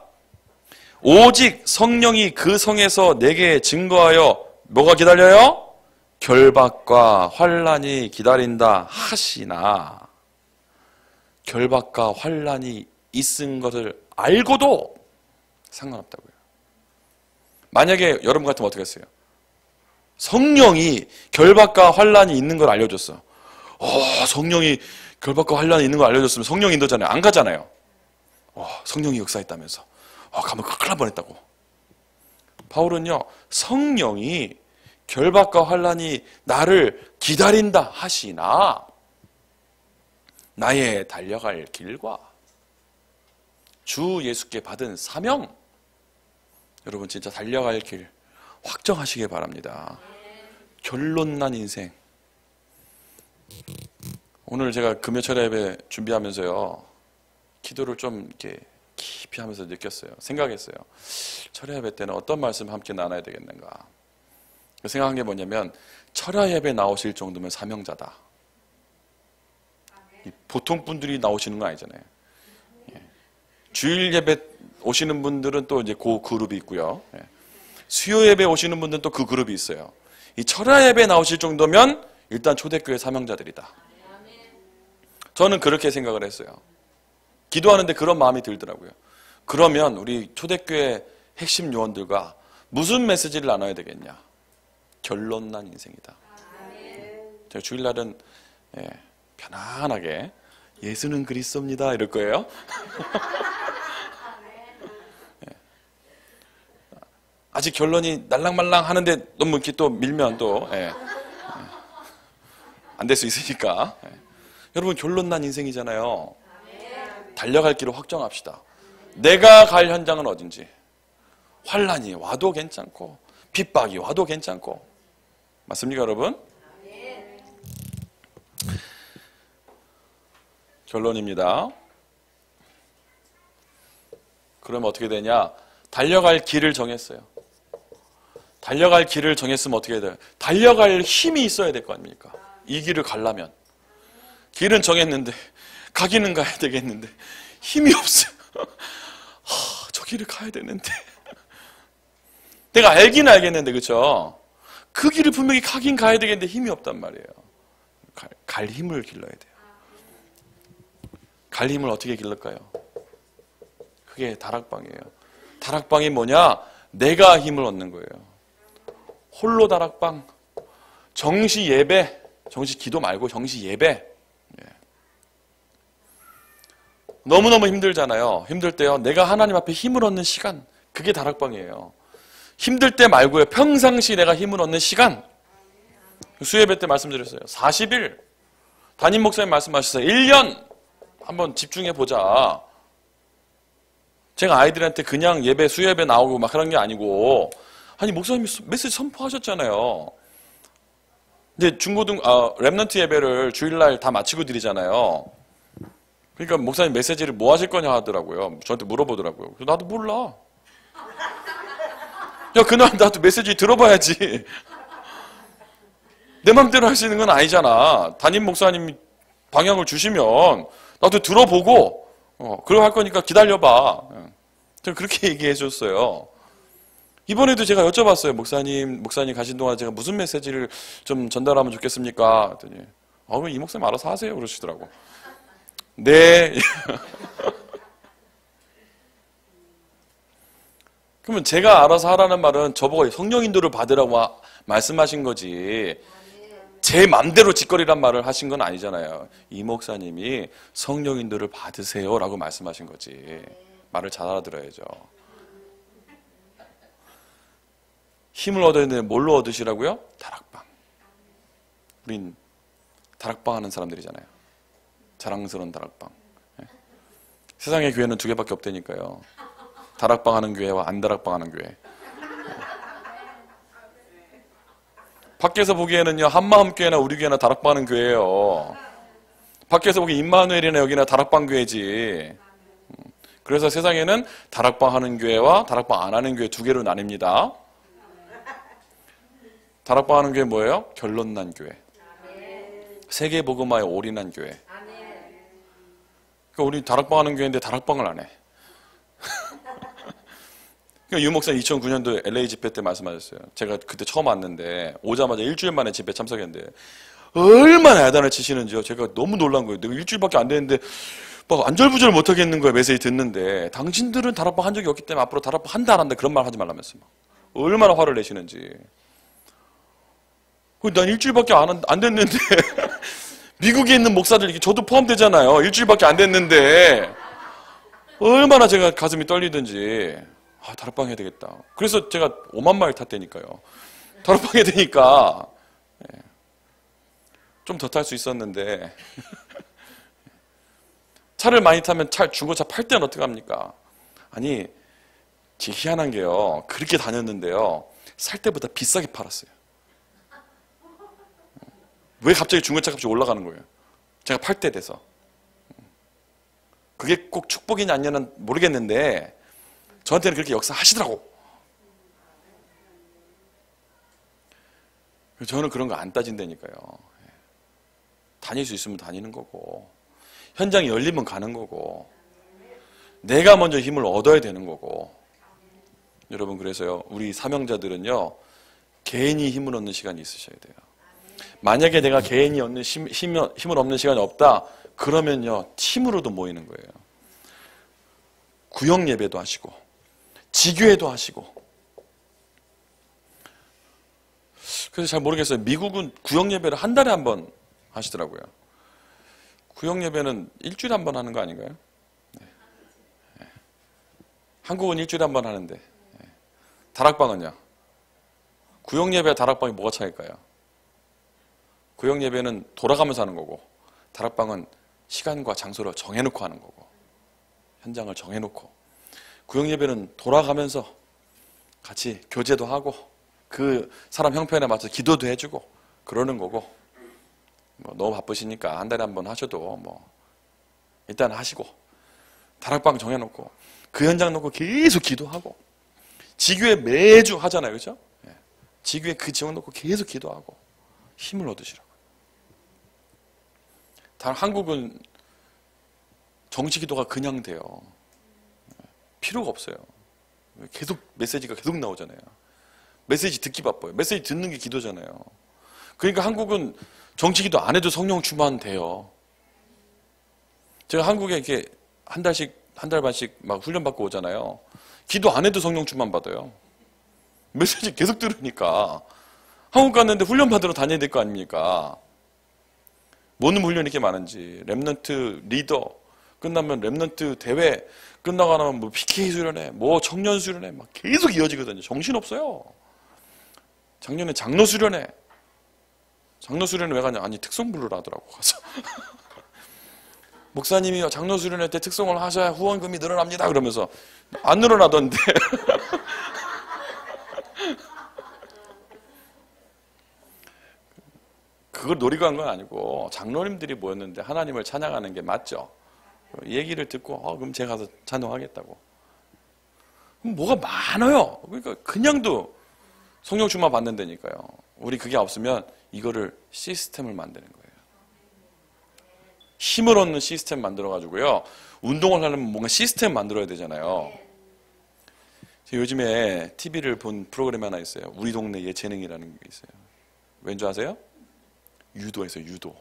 오직 성령이 그 성에서 내게 증거하여 뭐가 기다려요? 결박과 환난이 기다린다 하시나. 결박과 환난이 있은 것을 알고도 상관없다고요. 만약에 여러분 같으면 어떻게 했어요? 성령이 결박과 환난이 있는 걸 알려줬어. 성령이 결박과 환난이 있는 걸 알려줬으면 성령 인도잖아요. 안 가잖아요. 성령이 역사했다면서. 가면 큰일 날 뻔했다고. 바울은요, 성령이 결박과 환난이 나를 기다린다 하시나 나의 달려갈 길과 주 예수께 받은 사명, 여러분 진짜 달려갈 길 확정하시길 바랍니다. 결론 난 인생. 오늘 제가 금요철야 예배 준비하면서요, 기도를 좀 이렇게 깊이 하면서 느꼈어요. 생각했어요. 철야 예배 때는 어떤 말씀 함께 나눠야 되겠는가. 생각한 게 뭐냐면, 철야 예배 나오실 정도면 사명자다. 보통 분들이 나오시는 건 아니잖아요. 주일 예배 오시는 분들은 또 이제 그 그룹이 있고요. 수요 예배 오시는 분들은 또 그 그룹이 있어요. 이 철야 예배 나오실 정도면 일단 초대교회 사명자들이다. 저는 그렇게 생각을 했어요. 기도하는데 그런 마음이 들더라고요. 그러면 우리 초대교회 핵심 요원들과 무슨 메시지를 나눠야 되겠냐? 결론난 인생이다. 제가 주일날은 편안하게 예수는 그리스도입니다 이럴 거예요. 아직 결론이 날랑말랑 하는데 너무 이렇게 또 밀면 또 안 될 수 있으니까. 여러분 결론 난 인생이잖아요. 달려갈 길을 확정합시다. 내가 갈 현장은 어딘지. 환난이 와도 괜찮고 핍박이 와도 괜찮고. 맞습니까 여러분? 결론입니다. 그러면 어떻게 되냐? 달려갈 길을 정했어요. 달려갈 길을 정했으면 어떻게 해야 돼요? 달려갈 힘이 있어야 될 거 아닙니까? 이 길을 가려면. 길은 정했는데 가기는 가야 되겠는데 힘이 없어요. 저 길을 가야 되는데 내가 알기는 알겠는데 그렇죠? 그 길을 분명히 가긴 가야 되겠는데 힘이 없단 말이에요. 갈 힘을 길러야 돼요. 갈 힘을 어떻게 길를까요? 그게 다락방이에요. 다락방이 뭐냐? 내가 힘을 얻는 거예요. 홀로 다락방, 정시 예배, 정시 기도 말고 정시 예배. 너무너무 힘들잖아요. 힘들 때요. 내가 하나님 앞에 힘을 얻는 시간, 그게 다락방이에요. 힘들 때 말고요. 평상시 내가 힘을 얻는 시간. 수예배 때 말씀드렸어요. 40일. 담임 목사님 말씀하셨어요. 1년 한번 집중해 보자. 제가 아이들한테 그냥 예배, 수예배 나오고 막 그런 게 아니고, 아니 목사님이 메시지 선포하셨잖아요. 이제 렘넌트 예배를 주일날 다 마치고 드리잖아요. 그러니까 목사님 메시지를 뭐 하실 거냐 하더라고요. 저한테 물어보더라고요. 나도 몰라. 야, 그날 나도 메시지 들어봐야지. 내 맘대로 할 수 있는 건 아니잖아. 담임 목사님이 방향을 주시면 나도 들어보고 그러고 할 거니까 기다려봐. 제가 그렇게 얘기해 줬어요. 이번에도 제가 여쭤봤어요. 목사님 가신 동안 제가 무슨 메시지를 좀 전달하면 좋겠습니까? 그랬더니 그럼 이 목사님 알아서 하세요 그러시더라고. 네. 그러면 제가 알아서 하라는 말은 저보고 성령 인도를 받으라고 말씀하신 거지, 제 맘대로 짓거리란 말을 하신 건 아니잖아요. 이 목사님이 성령 인도를 받으세요 라고 말씀하신 거지. 말을 잘 알아들어야죠. 힘을 얻어야 되는데 뭘로 얻으시라고요? 다락방. 우린 다락방 하는 사람들이잖아요. 자랑스러운 다락방. 예. 세상의 교회는 두 개밖에 없다니까요. 다락방 하는 교회와 안 다락방 하는 교회. 밖에서 보기에는요, 한마음교회나 우리 교회나 다락방 하는 교회예요. 밖에서 보기 임마누엘이나 여기나 다락방 교회지. 그래서 세상에는 다락방 하는 교회와 다락방 안 하는 교회 두 개로 나뉩니다. 다락방 하는 교회 뭐예요? 결론난 교회. 세계복음화에 올인한 교회. 그러니까 우리 다락방 하는 교회인데 다락방을 안 해. 그러니까 유 목사님 2009년도 LA 집회 때 말씀하셨어요. 제가 그때 처음 왔는데 오자마자 일주일 만에 집회 참석했는데 얼마나 야단을 치시는지요. 제가 너무 놀란 거예요. 내가 일주일밖에 안 됐는데 막 안절부절 못하겠는 거예요. 메시지 듣는데 당신들은 다락방 한 적이 없기 때문에 앞으로 다락방 한다 안 한다 그런 말 하지 말라면서 막. 얼마나 화를 내시는지. 난 일주일밖에 안 됐는데 미국에 있는 목사들 저도 포함되잖아요. 일주일밖에 안 됐는데 얼마나 제가 가슴이 떨리든지 다락방 해야 되겠다. 그래서 제가 5만 마일 탔다니까요. 다락방 해야 되니까 좀 더 탈 수 있었는데 차를 많이 타면 중고차 팔 때는 어떡합니까? 아니 제 희한한 게요. 그렇게 다녔는데요. 살 때보다 비싸게 팔았어요. 왜 갑자기 중고차 값이 올라가는 거예요? 제가 팔 때 돼서. 그게 꼭 축복이냐 아니냐는 모르겠는데 저한테는 그렇게 역사하시더라고. 저는 그런 거 안 따진다니까요. 다닐 수 있으면 다니는 거고 현장이 열리면 가는 거고 내가 먼저 힘을 얻어야 되는 거고. 여러분 그래서요 우리 사명자들은요 개인이 힘을 얻는 시간이 있으셔야 돼요. 만약에 내가 개인이 얻는 힘을 얻는 시간이 없다 그러면요 팀으로도 모이는 거예요. 구역 예배도 하시고 지교회도 하시고. 그래서 잘 모르겠어요. 미국은 구역 예배를 한 달에 한 번 하시더라고요. 구역 예배는 일주일에 한 번 하는 거 아닌가요? 네. 네. 한국은 일주일에 한 번 하는데 네. 다락방은요? 구역 예배와 다락방이 뭐가 차이일까요? 구역 예배는 돌아가면서 하는 거고 다락방은 시간과 장소를 정해놓고 하는 거고 현장을 정해놓고. 구역 예배는 돌아가면서 같이 교제도 하고 그 사람 형편에 맞춰서 기도도 해주고 그러는 거고. 너무 바쁘시니까 한 달에 한 번 하셔도 일단 하시고 다락방 정해놓고 그 현장 놓고 계속 기도하고 지교회 매주 하잖아요. 그렇죠? 지교회 그 지원 놓고 계속 기도하고 힘을 얻으시라고. 한국은 정치 기도가 그냥 돼요. 필요가 없어요. 계속 메시지가 계속 나오잖아요. 메시지 듣기 바빠요. 메시지 듣는 게 기도잖아요. 그러니까 한국은 정치 기도 안 해도 성령 충만돼요. 제가 한국에 이렇게 한 달 반씩 막 훈련 받고 오잖아요. 기도 안 해도 성령 충만 받아요. 메시지 계속 들으니까. 한국 갔는데 훈련 받으러 다녀야 될 거 아닙니까? 뭐는 훈련이 이렇게 많은지. 렘넌트 리더 끝나면 렘넌트 대회 끝나고 나면 뭐 PK 수련회, 뭐 청년 수련회 막 계속 이어지거든요. 정신 없어요. 작년에 장로 수련회. 장로 수련회 왜 가냐? 아니 특송부를 하더라고 가서. 목사님이 장로 수련회 때 특송을 하셔야 후원금이 늘어납니다. 그러면서 안 늘어나던데. 그걸 노리고 한 건 아니고 장로님들이 모였는데 하나님을 찬양하는 게 맞죠. 얘기를 듣고 그럼 제가 가서 찬양하겠다고. 그럼 뭐가 많아요. 그러니까 그냥도 성령 충만 받는다니까요. 우리 그게 없으면 이거를 시스템을 만드는 거예요. 힘을 얻는 시스템 만들어가지고요. 운동을 하려면 뭔가 시스템 만들어야 되잖아요. 요즘에 TV를 본 프로그램이 하나 있어요. 우리 동네 예체능이라는 게 있어요. 왠지 아세요? 유도에서 유도.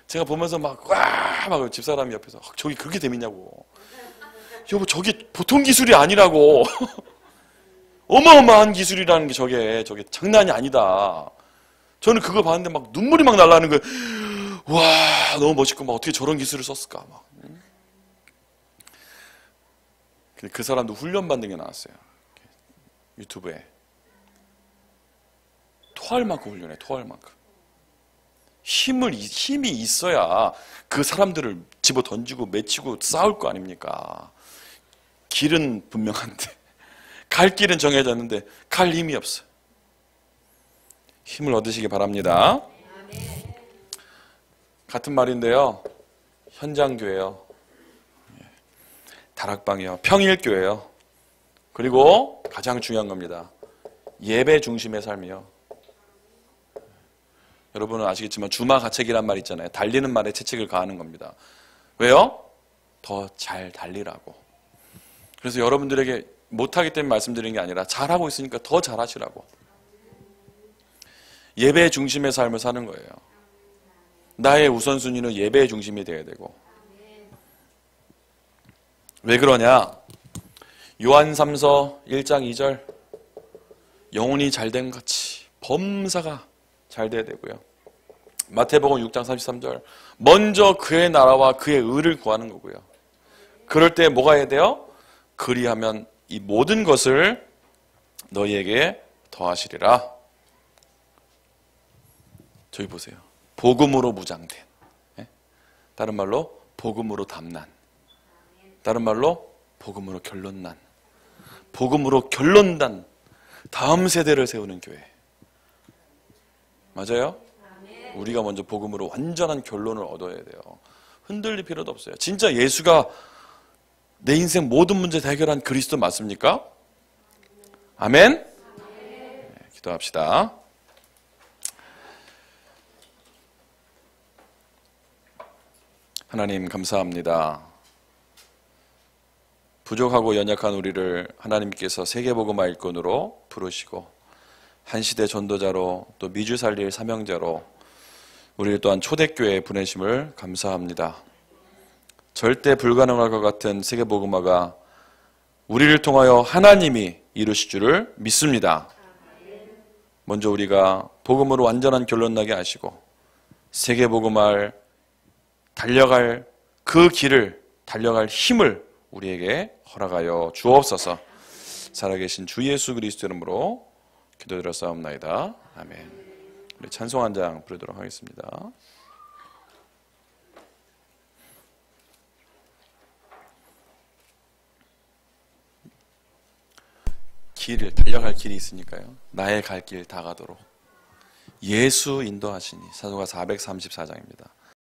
제가 보면서 막 집사람이 옆에서 저기 그렇게 재밌냐고. 여보 저게 보통 기술이 아니라고. 어마어마한 기술이라는 게 저게 장난이 아니다. 저는 그거 봤는데 막 눈물이 막 날라는 거예요. 와 너무 멋있고 막 어떻게 저런 기술을 썼을까 막. 근데 그 사람도 훈련받는 게 나왔어요. 유튜브에. 토할 만큼 훈련해. 토할 만큼. 힘이 있어야 그 사람들을 집어 던지고 맺히고 싸울 거 아닙니까? 길은 분명한데, 갈 길은 정해졌는데 갈 힘이 없어요. 힘을 얻으시기 바랍니다. 같은 말인데요. 현장교회요. 다락방이요. 평일교회요. 그리고 가장 중요한 겁니다. 예배 중심의 삶이요. 여러분은 아시겠지만 주마가책이란 말 있잖아요. 달리는 말에 채찍을 가하는 겁니다. 왜요? 더 잘 달리라고. 그래서 여러분들에게 못하기 때문에 말씀드리는 게 아니라 잘하고 있으니까 더 잘하시라고. 예배 중심의 삶을 사는 거예요. 나의 우선순위는 예배 중심이 되어야 되고. 왜 그러냐? 요한 3서 1장 2절 영혼이 잘된 같이 범사가 잘 돼야 되고요. 마태복음 6장 33절 먼저 그의 나라와 그의 의를 구하는 거고요. 그럴 때 뭐가 해야 돼요? 그리하면 이 모든 것을 너희에게 더하시리라. 저기 보세요. 복음으로 무장된, 다른 말로 복음으로 담난, 다른 말로 복음으로 결론난, 복음으로 결론난 다음 세대를 세우는 교회. 맞아요? 우리가 먼저 복음으로 완전한 결론을 얻어야 돼요. 흔들릴 필요도 없어요. 진짜 예수가 내 인생 모든 문제 해결한 그리스도 맞습니까? 아멘? 네, 기도합시다. 하나님 감사합니다. 부족하고 연약한 우리를 하나님께서 세계복음화 일꾼으로 부르시고 한 시대 전도자로 또 미주 살릴 사명자로 우리를 또한 초대교회에 보내심을 감사합니다. 절대 불가능할 것 같은 세계복음화가 우리를 통하여 하나님이 이루실 줄을 믿습니다. 먼저 우리가 복음으로 완전한 결론 나게 하시고 세계복음화를 달려갈 그 길을 달려갈 힘을 우리에게 허락하여 주옵소서. 살아계신 주 예수 그리스도 이름으로 기도드렸사옵나이다. 아멘. 우리 찬송 한 장 부르도록 하겠습니다. 길을 달려갈 길이 있으니까요. 나의 갈 길 다 가도록 예수 인도하시니. 사도가 434장입니다.